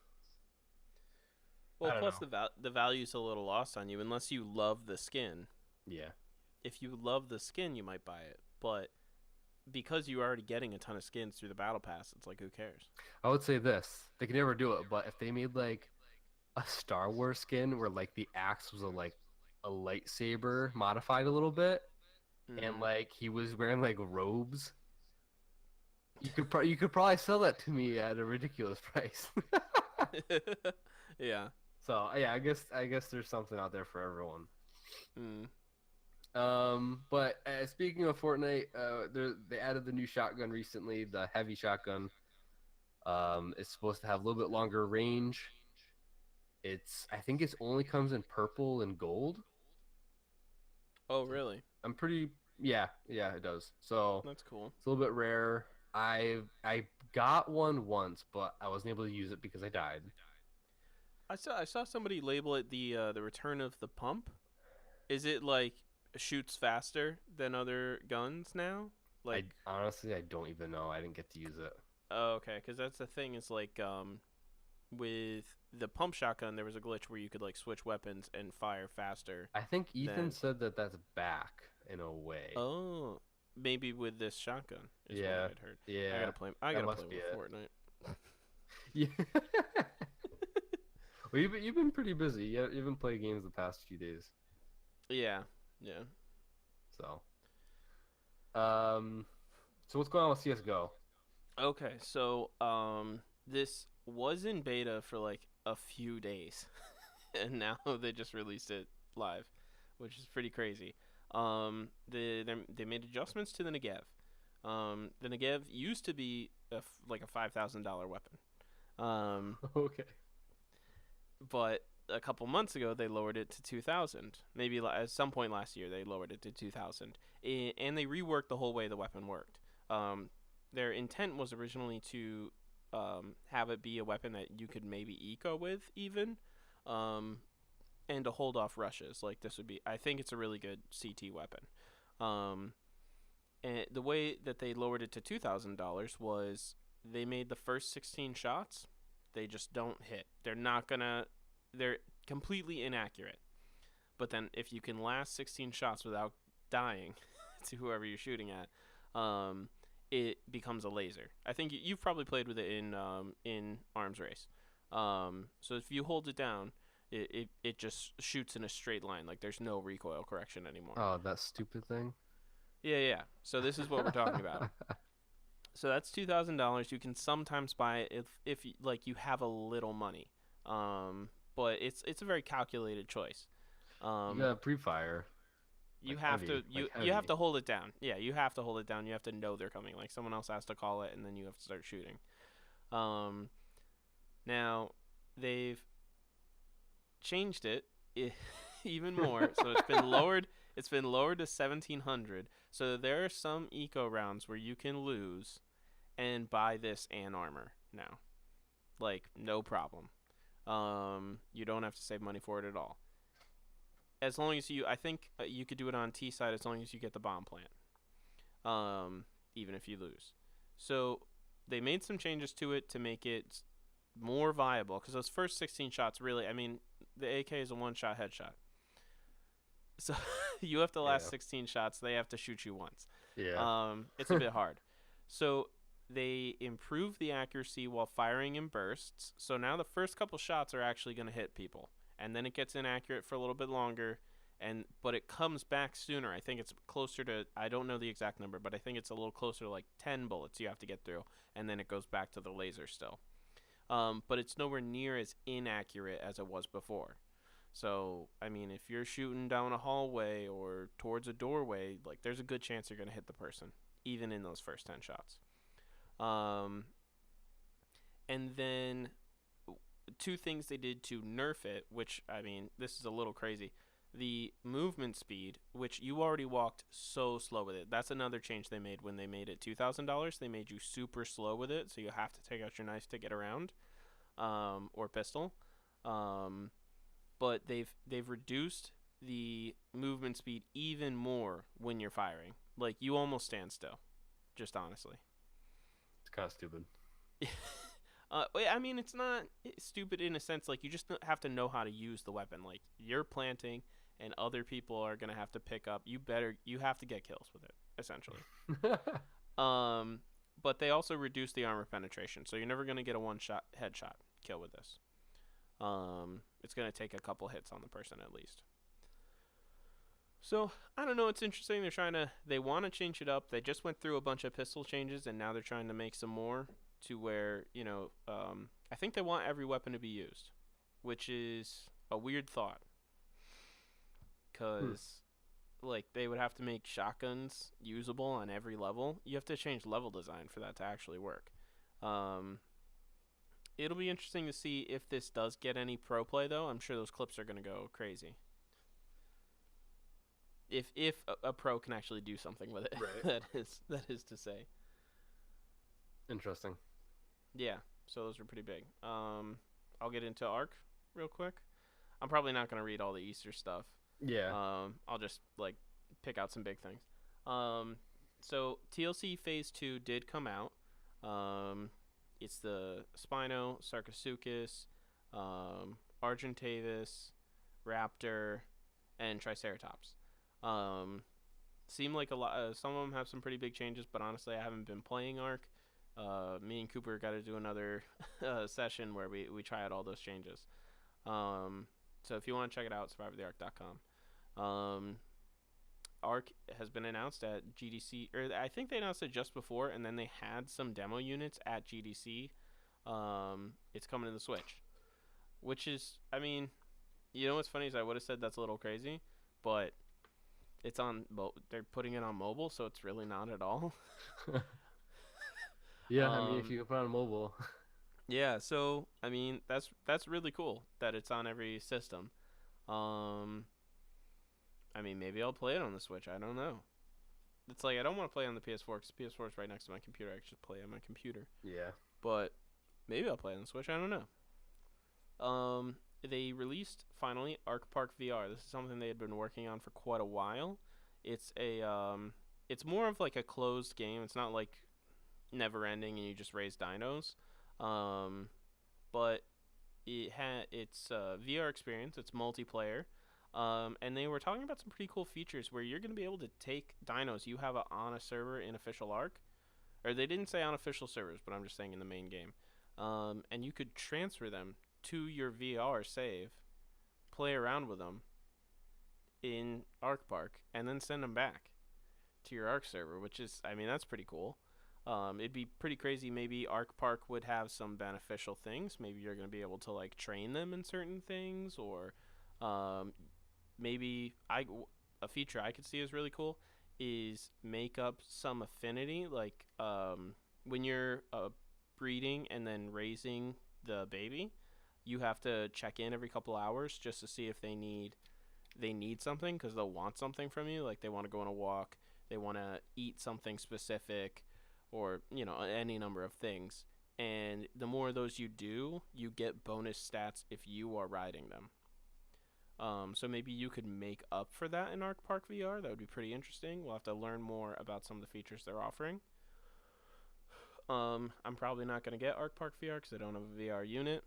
Well, I don't plus know. the value's a little lost on you unless you love the skin. Yeah. If you love the skin, you might buy it, but because you're already getting a ton of skins through the battle pass, it's like who cares? I would say this. They could never do it, but if they made like a Star Wars skin where like the axe was a lightsaber modified a little bit, and Mhm. like he was wearing like robes, you could probably sell that to me at a ridiculous price. Yeah. So yeah, I guess there's something out there for everyone. Mm. But speaking of Fortnite, they added the new shotgun recently, the heavy shotgun. It's supposed to have a little bit longer range. I think it's only comes in purple and gold. Oh, really? Yeah, it does. So That's cool. it's a little bit rare. I got one once, but I wasn't able to use it because I died. I saw somebody label it the return of the pump. Is it like shoots faster than other guns now? Like, Honestly, I don't even know. I didn't get to use it. oh, okay, because that's the thing. Is like with the pump shotgun, there was a glitch where you could like switch weapons and fire faster. I think Ethan Then- said that that's back in a way. Oh, maybe with this shotgun. Is Yeah. what I'd heard. Yeah. I gotta play. I that gotta must play be with it. Fortnite. Yeah. Well, you've been pretty busy. You've been playing games the past few days. Yeah. Yeah. So, so what's going on with CS:GO? Okay, so this was in beta for like a few days, and now they just released it live, which is pretty crazy. They made adjustments to the Negev. The Negev used to be like a $5,000 weapon. Um, Okay. but a couple months ago they lowered it to 2,000. Maybe at some point last year they lowered it to 2,000, and they reworked the whole way the weapon worked. Their intent was originally to have it be a weapon that you could maybe eco with even, and to hold off rushes. Like this would be, I think it's a really good CT weapon. Um, and the way that they lowered it to $2,000 was they made the first 16 shots, they just don't hit. They're completely inaccurate. But then if you can last 16 shots without dying to whoever you're shooting at, it becomes a laser. I think you've probably played with it in Arms Race. So if you hold it down, it just shoots in a straight line. Like there's no recoil correction anymore. Oh, that stupid thing. Yeah. So this is what we're talking about. So that's $2,000. You can sometimes buy it if like you have a little money. But it's a very calculated choice. You got pre-fire. You Like have heavy, to like you have heavy. to hold it down. Yeah, you have to hold it down. You have to know they're coming. Like someone else has to call it, and then you have to start shooting. Now they've changed it even more. So it's been lowered. It's been lowered to 1,700. So there are some eco rounds where you can lose and buy this and armor now, like no problem. You don't have to save money for it at all. As long as I think you could do it on T side as long as you get the bomb plant. Even if you lose. So they made some changes to it to make it more viable because those first 16 shots really, I mean, the AK is a one-shot headshot. So you have to last 16 shots. They have to shoot you once. Yeah. It's a bit hard. So they improve the accuracy while firing in bursts. So now the first couple shots are actually going to hit people, and then it gets inaccurate for a little bit longer, but it comes back sooner. I think it's closer to, I don't know the exact number, but I think it's a little closer to like 10 bullets you have to get through, and then it goes back to the laser still. But it's nowhere near as inaccurate as it was before. So, I mean, if you're shooting down a hallway or towards a doorway, like there's a good chance you're going to hit the person, even in those first 10 shots. And then two things they did to nerf it, which, I mean, this is a little crazy. The movement speed, which you already walked so slow with it. That's another change they made when they made it $2,000. They made you super slow with it, so you have to take out your knife to get around, or pistol. But they've reduced the movement speed even more when you're firing. Like you almost stand still, just honestly. It's kind of stupid. I mean, it's not stupid in a sense. Like you just have to know how to use the weapon. Like you're planting, and other people are gonna have to pick up. You have to get kills with it, essentially. But they also reduce the armor penetration, so you're never gonna get a one-shot headshot kill with this. It's gonna take a couple hits on the person at least. So I don't know. It's interesting. They want to change it up. They just went through a bunch of pistol changes, and now they're trying to make some more to where I think they want every weapon to be used, which is a weird thought, because like they would have to make shotguns usable on every level. You have to change level design for that to actually work. It'll be interesting to see if this does get any pro play, though. I'm sure those clips are going to go crazy. If a pro can actually do something with it, Right. that is to say. Interesting. Yeah, so those were pretty big. I'll get into Arc real quick. I'm probably not going to read all the Easter stuff. Yeah. I'll just like pick out some big things. So TLC Phase 2 did come out. It's the Spino, Sarcosuchus, Argentavis, Raptor, and Triceratops. Seem like a lot. Some of them have some pretty big changes, but honestly, I haven't been playing Arc. Me and Cooper got to do another session where we try out all those changes. So if you want to check it out, survivorthearc.com. Arc has been announced at GDC, or I think they announced it just before, and then they had some demo units at GDC. It's coming to the Switch, which is, I mean, you know what's funny is I would have said that's a little crazy, but they're putting it on mobile, so it's really not at all. Yeah, I mean, if um, you can put it on mobile. yeah, so I mean that's really cool that it's on every system. Um, I mean maybe I'll play it on the Switch. I don't know. It's like I don't want to play on the PS4 because PS4 is right next to my computer. I can just play on my computer. Yeah. But maybe I'll play on the Switch. I don't know. They released finally Arc Park VR. This is something they had been working on for quite a while. It's it's more of like a closed game. It's not like never ending and you just raise dinos. Um, but it's a VR experience. It's multiplayer. And they were talking about some pretty cool features where you're going to be able to take dinos you have on a server in official Arc, or they didn't say on official servers, but I'm just saying in the main game. And you could transfer them to your VR save, play around with them in Arc Park, and then send them back to your Arc server, which is, I mean, that's pretty cool. It'd be pretty crazy. Maybe Arc Park would have some beneficial things. Maybe you're going to be able to like train them in certain things, or um, maybe a feature I could see is really cool is make up some affinity, like when you're breeding and then raising the baby, you have to check in every couple hours just to see if they need something because they'll want something from you. Like they want to go on a walk, they want to eat something specific, or any number of things. And the more of those you do, you get bonus stats if you are riding them. So maybe you could make up for that in Arc Park VR. That would be pretty interesting. We'll have to learn more about some of the features they're offering. I'm probably not going to get Arc Park VR because I don't have a VR unit.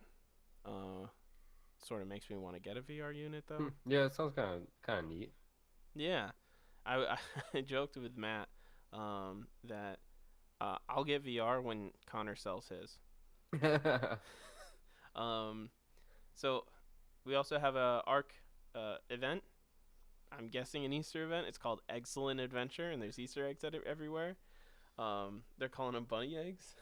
Uh, Sort of makes me want to get a VR unit though. Yeah, it sounds kind of neat. Yeah, I joked with Matt that I'll get VR when Connor sells his. Um, so we also have a Arc event. I'm guessing an Easter event. It's called Excellent Adventure, and there's Easter eggs everywhere. They're calling them bunny eggs.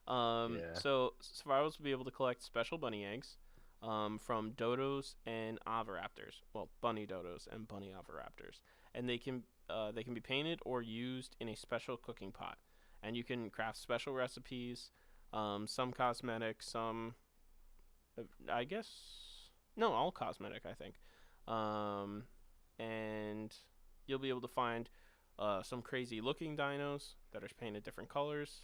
Yeah. So survivors will be able to collect special bunny eggs from dodos and oviraptors. Well, bunny dodos and bunny oviraptors, and they can be painted or used in a special cooking pot, and you can craft special recipes, some cosmetic, some I guess no, all cosmetic I think, um, and you'll be able to find some crazy looking dinos that are painted different colors.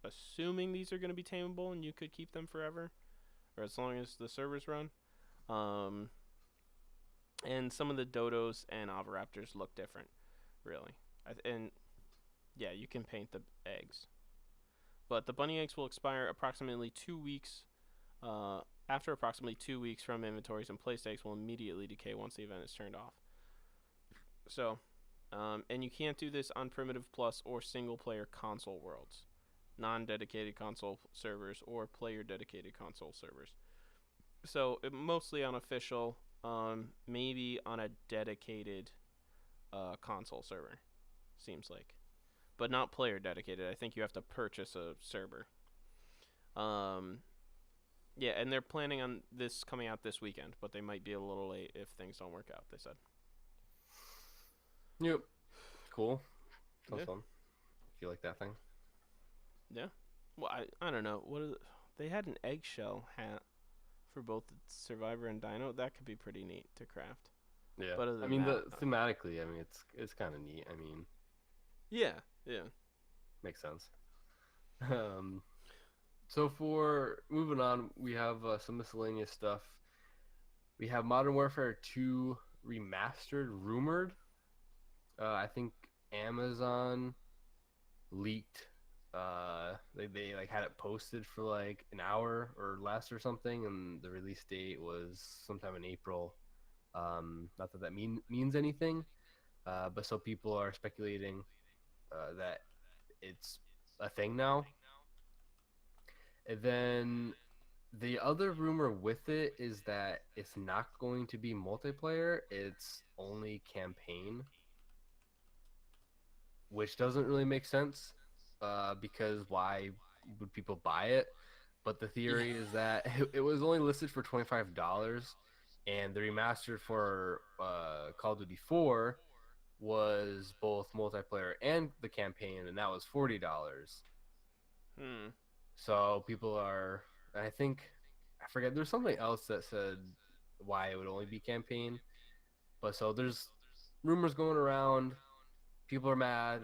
Assuming these are going to be tameable and you could keep them forever, or as long as the servers run. Um, and some of the dodos and oviraptors look different, really. And yeah, you can paint the eggs. But the bunny eggs will expire approximately 2 weeks. After approximately 2 weeks from inventories, and placed eggs will immediately decay once the event is turned off. So, and you can't do this on Primitive Plus or single player console worlds, non-dedicated console servers, or player-dedicated console servers. So mostly unofficial, maybe on a dedicated console server, seems like, but not player dedicated. I think you have to purchase a server. Um, yeah, and they're planning on this coming out this weekend, but they might be a little late if things don't work out. They said. Yep. Cool. Sounds Yeah, fun. If you like that thing. yeah. Well, I don't know what is it? They had an eggshell hat for both Survivor and Dino. That could be pretty neat to craft. Yeah. But other I than mean, that, thematically, I mean, it's kind of neat. I mean, yeah, yeah. makes sense. Um, so for moving on, we have some miscellaneous stuff. We have Modern Warfare 2 remastered, rumored. I think Amazon leaked. They like had it posted for like an hour or less or something, and the release date was sometime in April. Not that means anything, but so people are speculating that it's a thing now. And then the other rumor with it is that it's not going to be multiplayer; it's only campaign, which doesn't really make sense because why would people buy it? But the Yeah. theory is that it was only listed for $25, and the remastered for Call of Duty 4 was both multiplayer and the campaign, and that was $40. Hmm. So people are, I think, I forget. There's something else that said why it would only be campaign, but so there's rumors going around. People are mad,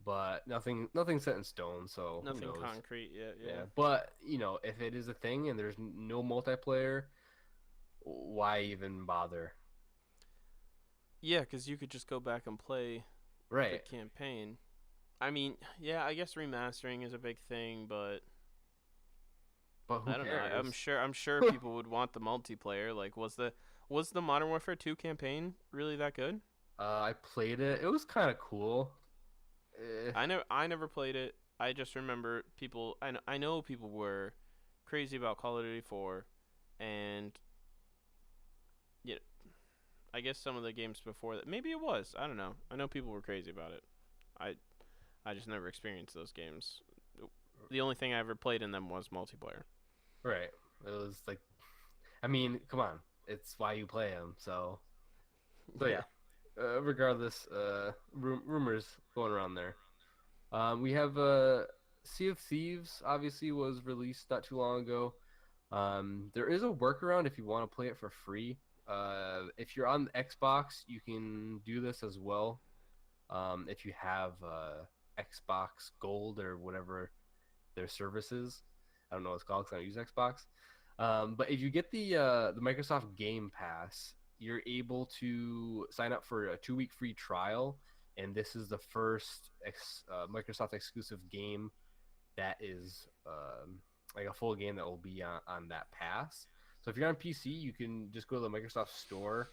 but nothing set in stone. So who Nothing knows? concrete yet. Yeah. Yeah, but if it is a thing and there's no multiplayer, why even bother? Yeah, because you could just go back and play the Right. campaign. I mean, yeah, I guess remastering is a big thing, but But who I don't know. I'm cares? sure. I'm sure people would want the multiplayer. Like, was the Modern Warfare 2 campaign really that good? I played it. It was kind of cool. Eh, I never played it. I just remember people. I know people were crazy about Call of Duty 4, and yeah, I guess some of the games before that. Maybe it was. I don't know. I know people were crazy about it. I I just never experienced those games. The only thing I ever played in them was multiplayer. right. It was like, I mean, come on. It's why you play them. So Yeah. yeah. Regardless, rumors going around there. We have Sea of Thieves. Obviously, was released not too long ago. There is a workaround if you want to play it for free. If you're on the Xbox, you can do this as well. If you have Xbox Gold or whatever their services, I don't know what it's called because I don't use Xbox. But if you get the Microsoft Game Pass, you're able to sign up for a 2 week free trial, and this is the first Microsoft exclusive game that is like a full game that will be on that pass. So if you're on PC, you can just go to the Microsoft Store.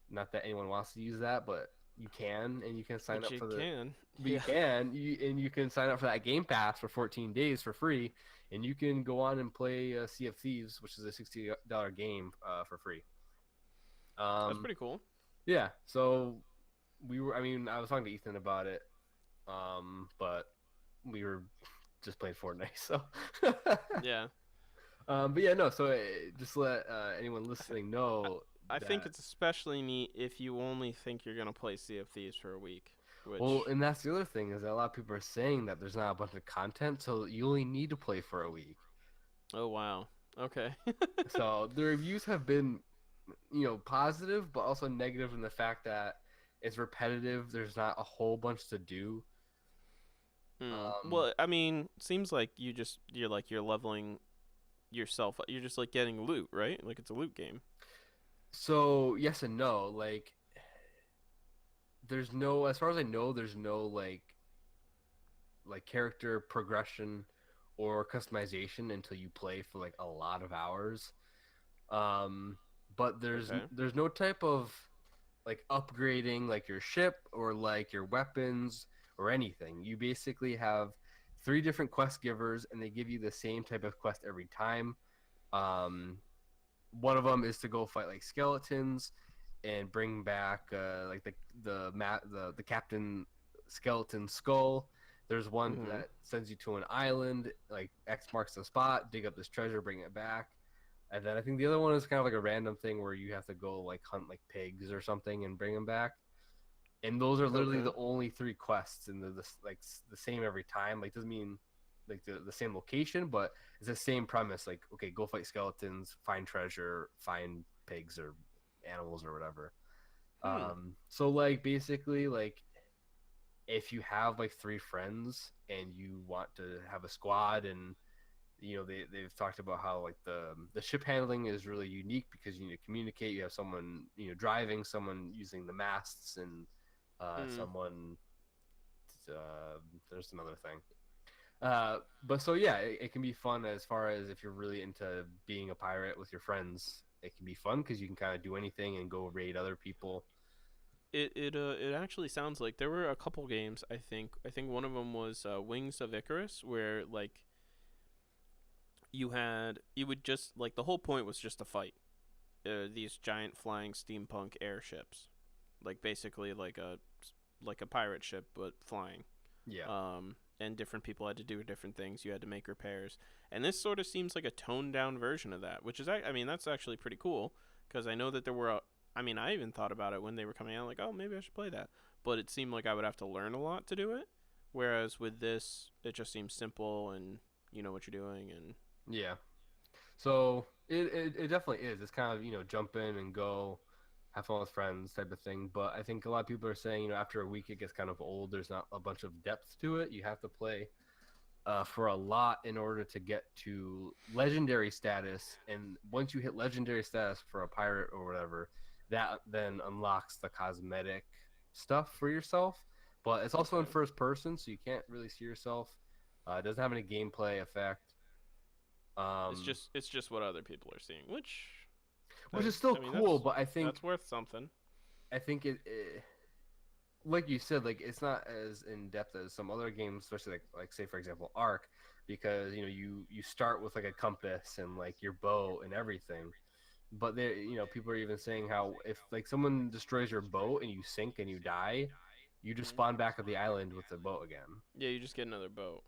Not that anyone wants to use that, but you can, and you can sign But up you for the. can. But you Yeah. can, and you can sign up for that Game Pass for 14 days for free, and you can go on and play Sea of Thieves, which is a $60 game for free. That's Um, pretty cool. yeah. So I mean, I was talking to Ethan about it, but we were just playing Fortnite, so. Yeah. But yeah, no. So just let anyone I, th- listening I know I think that. it's especially neat if you only think you're gonna play Sea of Thieves for a week, Well, which and that's the other thing is that a lot of people are saying that there's not a bunch of content, so you only need to play for a week. oh wow. Okay. So the reviews have been, positive, but also negative in the fact that it's repetitive. There's not a whole bunch to do. Um, Well, I mean, seems like you're leveling yourself. You're just like getting loot, right? Like it's a loot game. so yes and no. Like, there's no, as far as I know, there's no like character progression or customization until you play for like a lot of hours. Um, but Okay. there's no type of like upgrading like your ship or like your weapons or anything. You basically have three different quest givers, and they give you the same type of quest every time. Um, One of them is to go fight like skeletons and bring back like the captain skeleton skull. There's one Mhm. that sends you to an island, like X marks the spot, dig up this treasure, bring it back. And then I think the other one is kind of like a random thing where you have to go like hunt like pigs or something and bring them back. And those are literally Okay. the only three quests, and they're like the same every time. Like doesn't mean like the same location, but it's the same premise. Like okay, go fight skeletons, find treasure, find pigs or animals or whatever. Hmm. So like basically like if you have like three friends and you want to have a squad, and they've talked about how like the ship handling is really unique because you need to communicate. You have someone driving, someone using the masts, and Hmm. someone there's another thing. But so yeah, it can be fun as far as if you're really into being a pirate with your friends. It can be fun because you can kind of do anything and go raid other people. It actually sounds like there were a couple games. I think one of them was Wings of Icarus, where like you would just like the whole point was just to fight these giant flying steampunk airships, like basically like a pirate ship but flying. Yeah. Um, and different people had to do different things. You had to make repairs, and this sort of seems like a toned down version of that, which is I mean that's actually pretty cool because I know that there were. I mean, I even thought about it when they were coming out, like, oh, maybe I should play that, but it seemed like I would have to learn a lot to do it. Whereas with this, it just seems simple and you know what you're doing, and Yeah. So it definitely is. It's kind of, jump in and go, have fun with friends type of thing. But I think a lot of people are saying, after a week it gets kind of old. There's not a bunch of depth to it. You have to play for a lot in order to get to legendary status. And once you hit legendary status for a pirate or whatever, that then unlocks the cosmetic stuff for yourself. But it's also in okay, first person, so you can't really see yourself. It doesn't have any gameplay effect. Um, it's just what other people are seeing, which is still I mean cool, but I think that's worth something. I think it like you said, like it's not as in depth as some other games, especially like say for example Ark, because you start with like a compass and like your bow and everything. But there, people are even saying how if like someone destroys your boat and you sink and you die, you just Mhm. spawn back at the island with the boat again. Yeah, you just get another boat.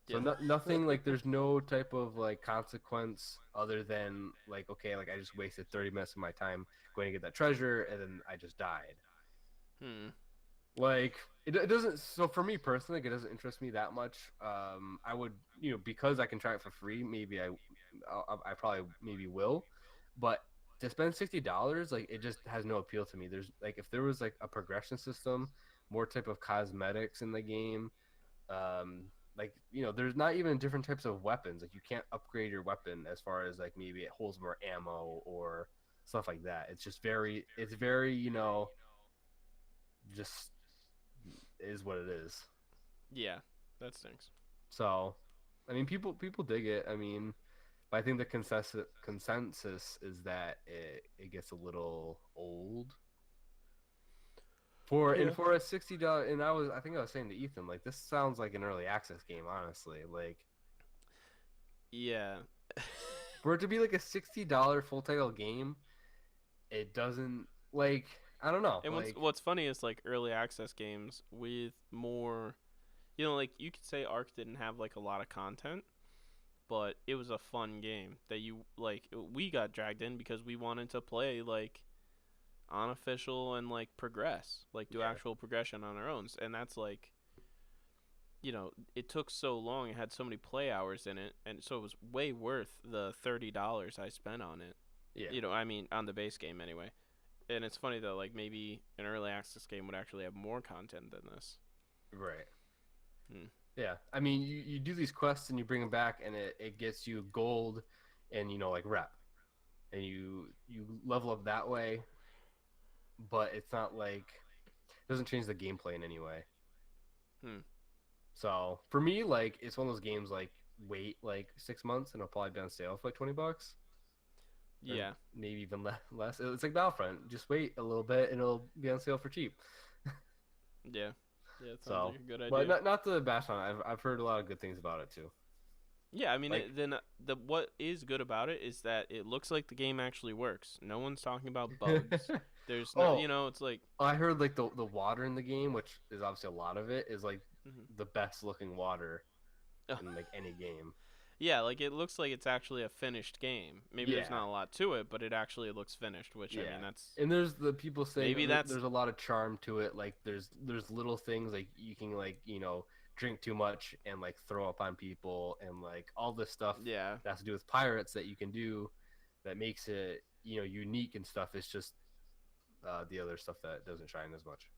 So Yeah. nothing like there's no type of like consequence other than like okay, like I just wasted 30 minutes of my time going to get that treasure and then I just died. Hmm. Like it doesn't. So for me personally, like, it doesn't interest me that much. I would, because I can try it for free. Maybe I probably maybe will, but to spend $60, like it just has no appeal to me. There's like if there was like a progression system, more type of cosmetics in the game. Like there's not even different types of weapons. Like you can't upgrade your weapon as far as like maybe it holds more ammo or stuff like that. It's very just is what it is. Yeah, that stinks. So, I mean, people dig it. I mean, but I think the consensus is that it gets a little old Yeah. for a $60. And I think I was saying to Ethan, like this sounds like an early access game, honestly. Like Yeah. for it to be like a $60 full title game, it doesn't like I don't know, And like what's funny is like early access games with more, you know, like you could say Ark didn't have like a lot of content, but it was a fun game that you like. We got dragged in because we wanted to play like unofficial and like progress, like do yeah, actual progression on our own, and that's like, you know, it took so long. It had so many play hours in it, and so it was way worth the $30 I spent on it. yeah, You know, I mean, on the base game anyway. And it's funny though, like maybe an early access game would actually have more content than this. right. Hmm. Yeah, I mean, you do these quests and you bring them back, and it gets you gold, and like rep, and you level up that way, but it's not like it doesn't change the gameplay in any way. Hmm. So for me, like it's one of those games like wait like 6 months and it'll probably be on sale for like $20, or Yeah. maybe even less. It's like Battlefront, just wait a little bit and it'll be on sale for cheap. Yeah. Yeah. It sounds like So, a good but idea. not to bash on it. I've heard a lot of good things about it too. Yeah. I mean, Like then the what is good about it is that it looks like the game actually works. No one's talking about bugs. There's no, oh, you know, it's like. I heard like the water in the game, which is obviously a lot of it, is like Mhm. the best looking water in like any game. Yeah, like it looks like it's actually a finished game. Maybe there's Yeah, not a lot to it, but it actually looks finished. Which I yeah. mean, that's And there's the people saying maybe that's there's a lot of charm to it. Like there's little things like you can like drink too much and like throw up on people and like all this stuff yeah, that has to do with pirates that you can do that makes it unique and stuff. It's just the other stuff that doesn't shine as much.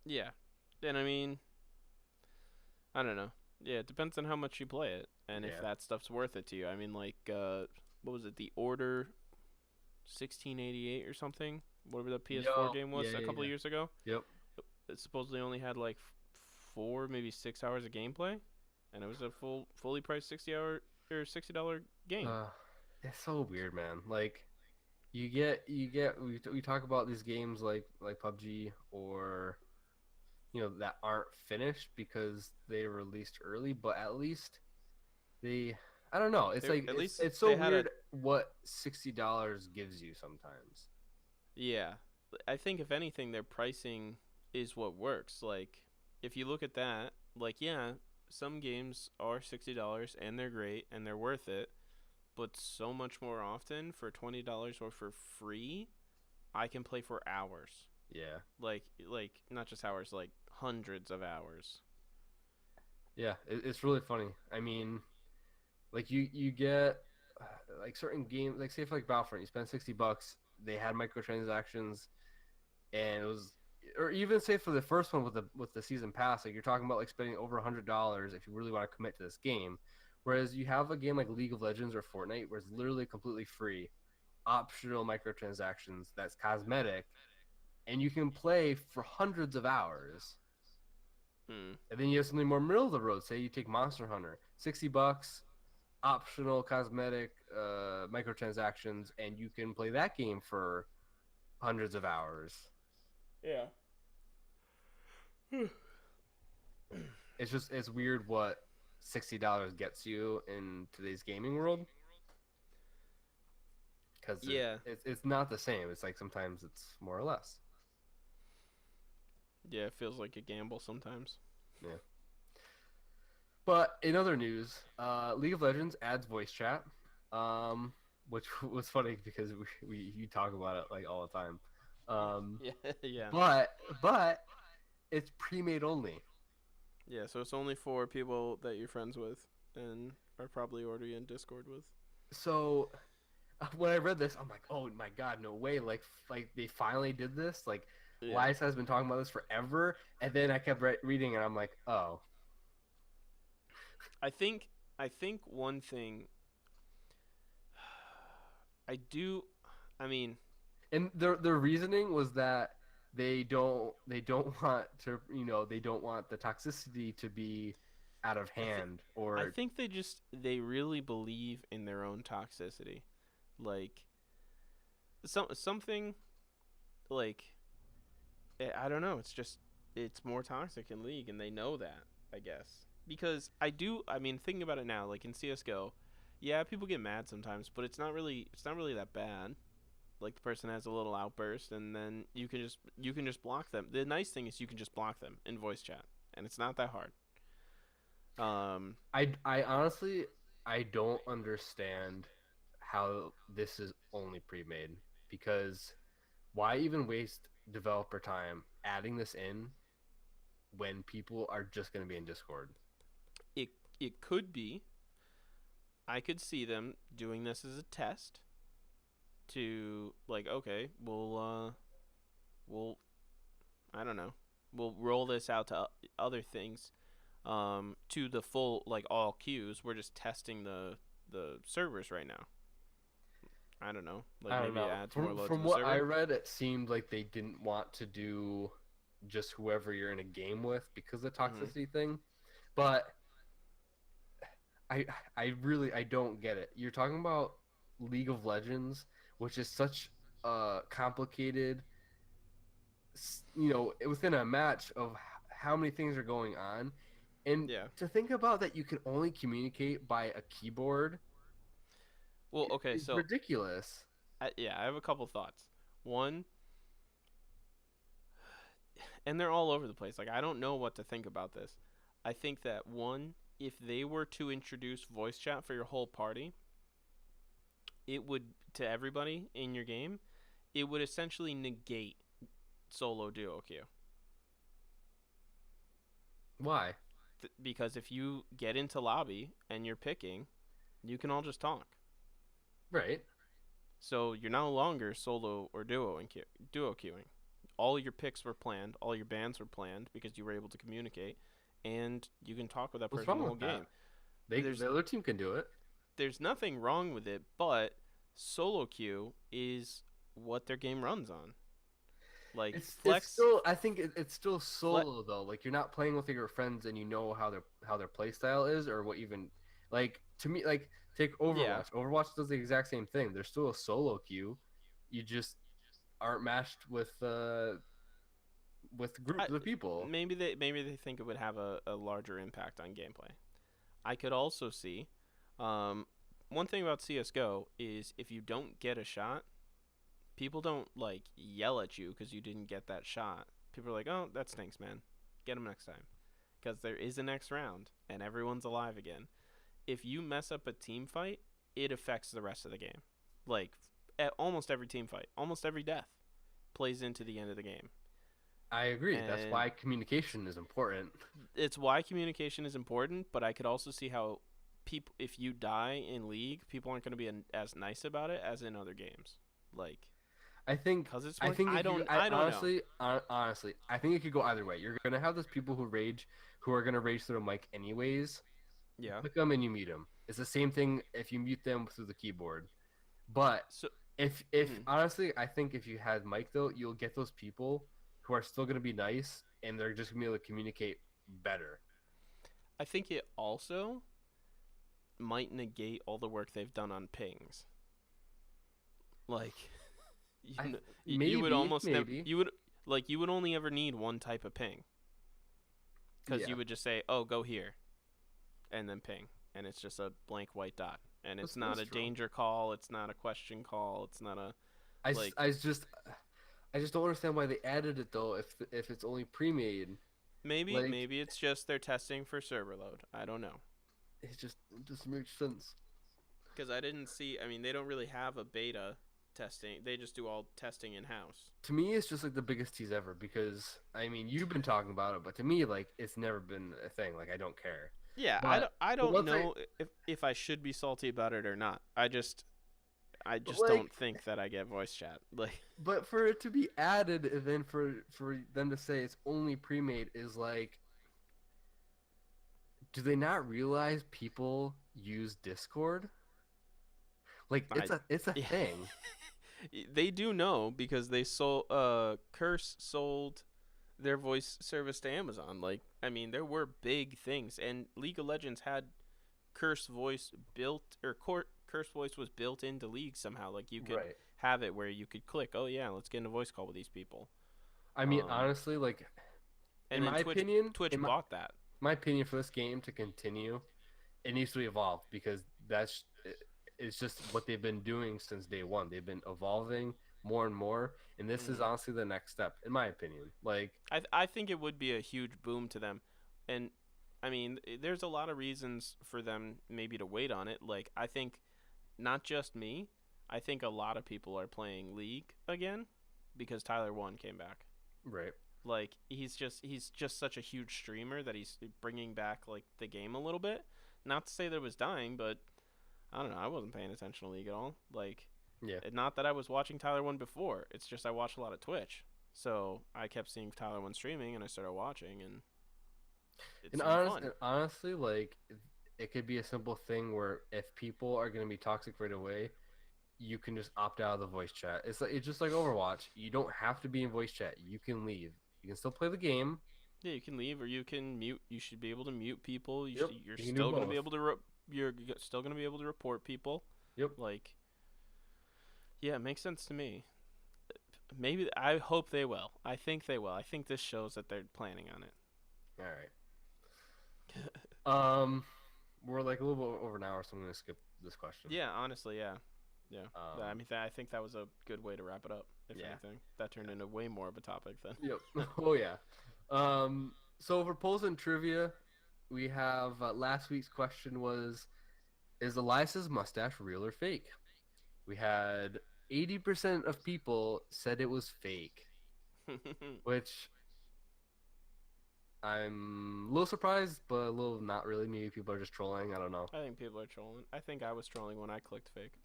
yeah. And I mean, I don't know. Yeah, it depends on how much you play it and if Yeah. that stuff's worth it to you. I mean, like, what was it? The Order 1688 or something? Whatever the PS4 Yo, game yeah, was a yeah, couple of yeah. years ago. Yep. It supposedly only had like 4, maybe 6 hours of gameplay, and it was a fully priced or $60 game. Uh, it's so weird, man. Like we talk about these games like PUBG or that aren't finished because they were released early, but at least they I don't know. It's They like at least it's so they had a weird what $60 gives you sometimes. yeah. I think if anything, their pricing is what works. Like, if you look at that, like, yeah, some games are $60 and they're great and they're worth it, but so much more often for $20 or for free, I can play for hours. Yeah. Like not just hours, like hundreds of hours. Yeah, it's really funny. I mean, like you get like certain games, like say for like Battlefront, you spend $60, they had microtransactions, and it was, or even say for the first one with the season pass, like you're talking about like spending over $100 if you really want to commit to this game. Whereas you have a game like League of Legends or Fortnite where it's literally completely free, optional microtransactions that's cosmetic, and you can play for hundreds of hours. Hmm. And then you have something more middle of the road. Say you take Monster Hunter, $60, optional cosmetic microtransactions, and you can play that game for hundreds of hours. Yeah. It's weird what $60 gets you in today's gaming world, because Yeah. it's not the same. It's like sometimes it's more or less. Yeah, it feels like a gamble sometimes. Yeah. But in other news, League of Legends adds voice chat, which was funny because we you talk about it like all the time. Yeah, yeah. But it's pre-made only. Yeah, so it's only for people that you're friends with and are probably already in Discord with. So when I read this, I'm like, oh my god, no way! Like they finally did this. Like Yeah. Elias has been talking about this forever, and then I kept reading, and I'm like, oh, I think one thing I do I mean, and their reasoning was that they don't want to, they don't want the toxicity to be out of hand, I or think they really believe in their own toxicity. Like something like I don't know, it's more toxic in League and they know that, I guess. Because I mean thinking about it now, like in CS:GO, yeah, people get mad sometimes, but it's not really that bad. Like the person has a little outburst and then you can just block them. The nice thing is you can just block them in voice chat and it's not that hard. I honestly I don't understand how this is only pre-made, because why even waste developer time adding this in when people are just going to be in Discord? it it could be, I could see them doing this as a test to like, okay, we'll I don't know, we'll roll this out to other things, to the full like all queues. We're just testing the servers right now. I don't know, like I don't maybe it know. adds more From load to from the what I server. read, it seemed like they didn't want to do just whoever you're in a game with because of the Hmm. toxicity thing. But I I don't get it. You're talking about League of Legends, which is such a complicated, within a match of how many things are going on, and Yeah. to think about that you can only communicate by a keyboard Well, okay, is so ridiculous. yeah, I have a couple thoughts. One, and they're all over the place. Like I don't know what to think about this. I think that one, if they were to introduce voice chat for your whole party, it would, to everybody in your game, it would essentially negate solo duo queue. Why? Because if you get into lobby and you're picking, you can all just talk. Right. So you're no longer solo or duo queuing. All your picks were planned, all your bans were planned because you were able to communicate, and you can talk with that What's person wrong the whole with that? game. The There's other team can do it. there's nothing wrong with it, but solo queue is what their game runs on. Like It's flex, still, I think it's still flex. solo though. Like you're not playing with your friends and you know how their play style is, or what even, like, to me, like, take Yeah, Overwatch. Overwatch does the exact same thing. There's still a solo queue. You just aren't matched with I, groups of people. maybe they think it would have a larger impact on gameplay. I could also see, um, one thing about CS:GO is if you don't get a shot, people don't like yell at you because you didn't get that shot. People are like, "Oh, that stinks, man. Get him next time." because there is a next round and everyone's alive again. If you mess up a team fight, it affects the rest of the game. Like at almost every team fight, almost every death plays into the end of the game. I agree. That's And why communication is important. it's why communication is important, but I could also see how people, if you die in League, people aren't going to be as nice about it as in other games. Like, I think because it's I one, think if you I don't know. honestly, I think it could go either way. You're gonna have those people who are gonna rage through the mic anyways. You Yeah. click them and you mute them. It's the same thing if you mute them through the keyboard. But So, if mhm. honestly, I think if you had mic though, you'll get those people who are still gonna be nice and they're just gonna be able to communicate better. I think it also might negate all the work they've done on pings. Like, I you would almost never, maybe you would only ever need one type of ping. Because yeah. you would just say, oh, go here, and then ping. And it's just a blank white dot. And it's not That's a true. danger call. It's not a question call. It's not a, I, s- like, I just don't understand why they added it though if it's only pre-made. Like maybe it's just they're testing for server load. I don't know. it just makes sense. Because I didn't see, I mean, they don't really have a beta testing. They just do all testing in-house. To me, it's just like the biggest tease ever because I mean you've been talking about it, but to me like it's never been a thing. Like I don't care. Yeah, But I but don't once know if I should be salty about it or not. I but just don't think that I get voice chat. Like, but for it to be added and then for them to say it's only pre-made is like, do they not realize people use Discord? Like I it's a yeah. thing. They do know because they sold Curse sold their voice service to Amazon. Like, I mean, there were big things, and League of Legends had Curse voice built, or Curse voice was built into League somehow. Like, you could Right. have it where you could click, oh yeah, let's get in a voice call with these people. I mean, Um, honestly, like in and then my opinion, Twitch bought that. my opinion for this game to continue, it needs to evolve because it's just what they've been doing since day one. They've been evolving more and more, and this is Hmm. honestly the next step, in my opinion. Like, I think it would be a huge boom to them, and I mean, there's a lot of reasons for them maybe to wait on it. Like, I think not just me. I think a lot of people are playing League again because Tyler One came back. right? Like, he's just such a huge streamer that he's bringing back like the game a little bit. Not to say that it was dying, but I don't know. I wasn't paying attention to League at all. Like, Yeah. not that I was watching Tyler One before. It's just I watched a lot of Twitch, so I kept seeing Tyler One streaming, and I started watching, and it And, seemed fun. and honestly, like it could be a simple thing where if people are gonna be toxic right away, you can just opt out of the voice chat. It's just like Overwatch. You don't have to be in voice chat. You can leave. You can still play the game. Yeah, you can leave or you can mute. You should be able to mute people. Yep. You're You can do still gonna be both. able to still gonna be able to report people. Yep. Like, yeah, it makes sense to me. Maybe I hope they will. I think they will. I think this shows that they're planning on it. All right. We're like a little bit over an hour, so I'm gonna skip this question. Yeah, honestly, yeah, yeah. I Um, mean, I think that was a good way to wrap it up. If Yeah. anything, that turned into way more of a topic then. Yep. Oh yeah. So for polls and trivia, we have last week's question was, is Elias's mustache real or fake? We had 80% of people said it was fake, which I'm a little surprised, but a little not really. Maybe people are just trolling. I don't know. I think people are trolling. I think I was trolling when I clicked fake.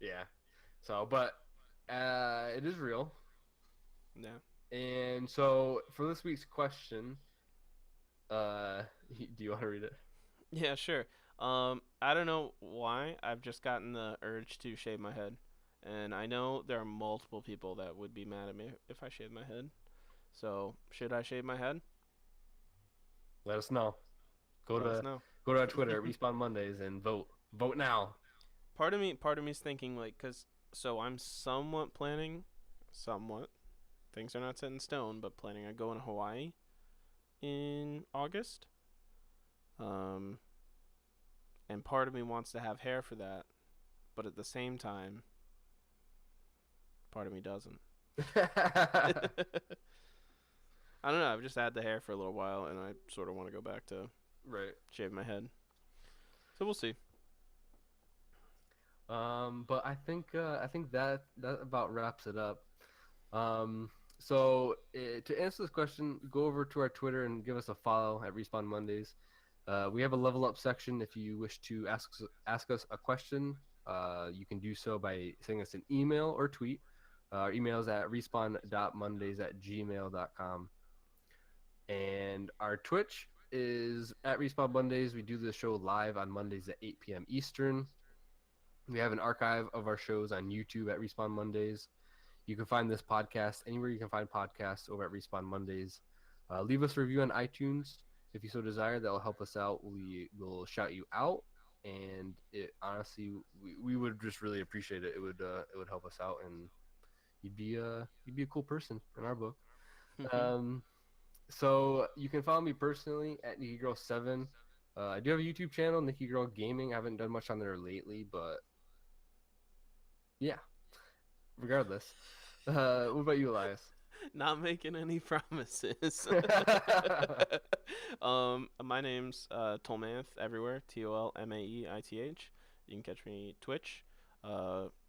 Yeah. So, but it is real. Yeah. And so for this week's question, do you want to read it? Yeah, sure. I don't know why. I've just gotten the urge to shave my head. And I know there are multiple people that would be mad at me if I shave my head. So, should I shave my head? Let us know. Let us know. Go to our Twitter, Respawn Mondays, and vote. Vote now. Part of me's thinking like, so I'm somewhat planning, things are not set in stone, but planning on going to Hawaii in August. And part of me wants to have hair for that, but at the same time, part of me doesn't. I don't know. I've just had the hair for a little while, and I sort of want to go back to Right. shave my head. So we'll see. But I think that about wraps it up. So to answer this question, go over to our Twitter and give us a follow at Respawn Mondays. We have a level up section. If you wish to ask us a question, you can do so by sending us an email or tweet. Our email is at respawn.mondays@gmail.com. And our Twitch is at Respawn Mondays. We do the show live on Mondays at 8 p.m. Eastern. We have an archive of our shows on YouTube at Respawn Mondays. You can find this podcast anywhere you can find podcasts over at Respawn Mondays. Leave us a review on iTunes if you so desire. That will help us out. We will shout you out, and it honestly, we would just really appreciate it. It would help us out, and you'd be a cool person in our book. Um, so you can follow me personally at NikkiGirl7. I do have a YouTube channel, Nikki Girl Gaming. I haven't done much on there lately, but yeah. Regardless, what about you, Elias? Not making any promises. My name's Tolmaeth everywhere. TOLMAEITH. You can catch me Twitch.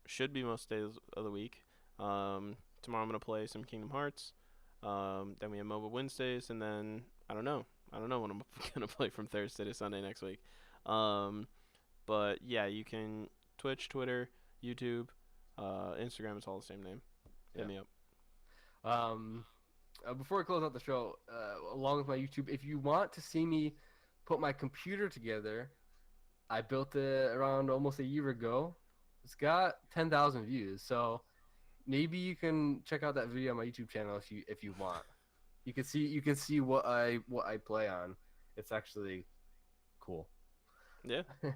Should be most days of the week. Tomorrow I'm gonna play some Kingdom Hearts. Then we have Mobile Wednesdays, and then I don't know. I don't know what I'm gonna play from Thursday to Sunday next week. But yeah, you can Twitch, Twitter, YouTube, Instagram. It's all the same name. Hit me up. Before we close out the show, along with my YouTube, if you want to see me put my computer together, I built it around almost a year ago. It's got 10,000 views, so maybe you can check out that video on my YouTube channel if you want. You can see what I play on. It's actually cool. Yeah. Yeah.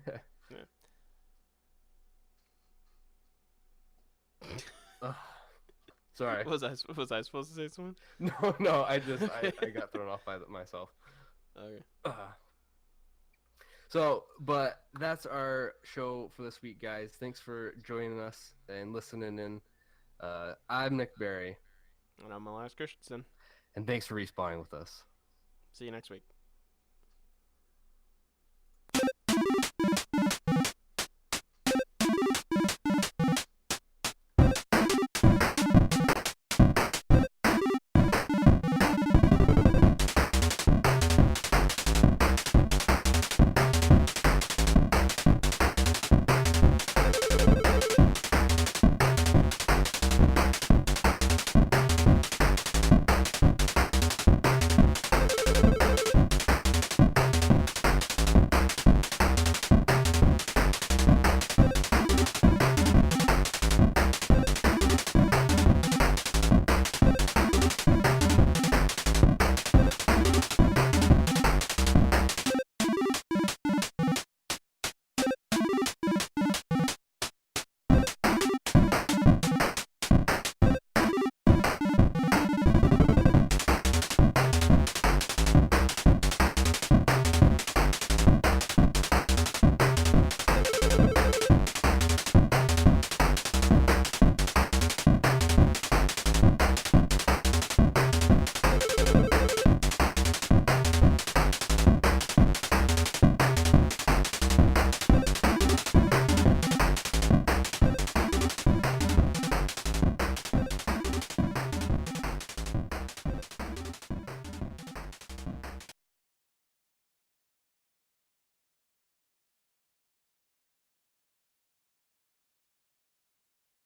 Sorry. Was I supposed to say something? No. I got thrown off by myself. Okay. But that's our show for this week, guys. Thanks for joining us and listening in. I'm Nick Berry. And I'm Elias Christensen. And thanks for respawning with us. See you next week.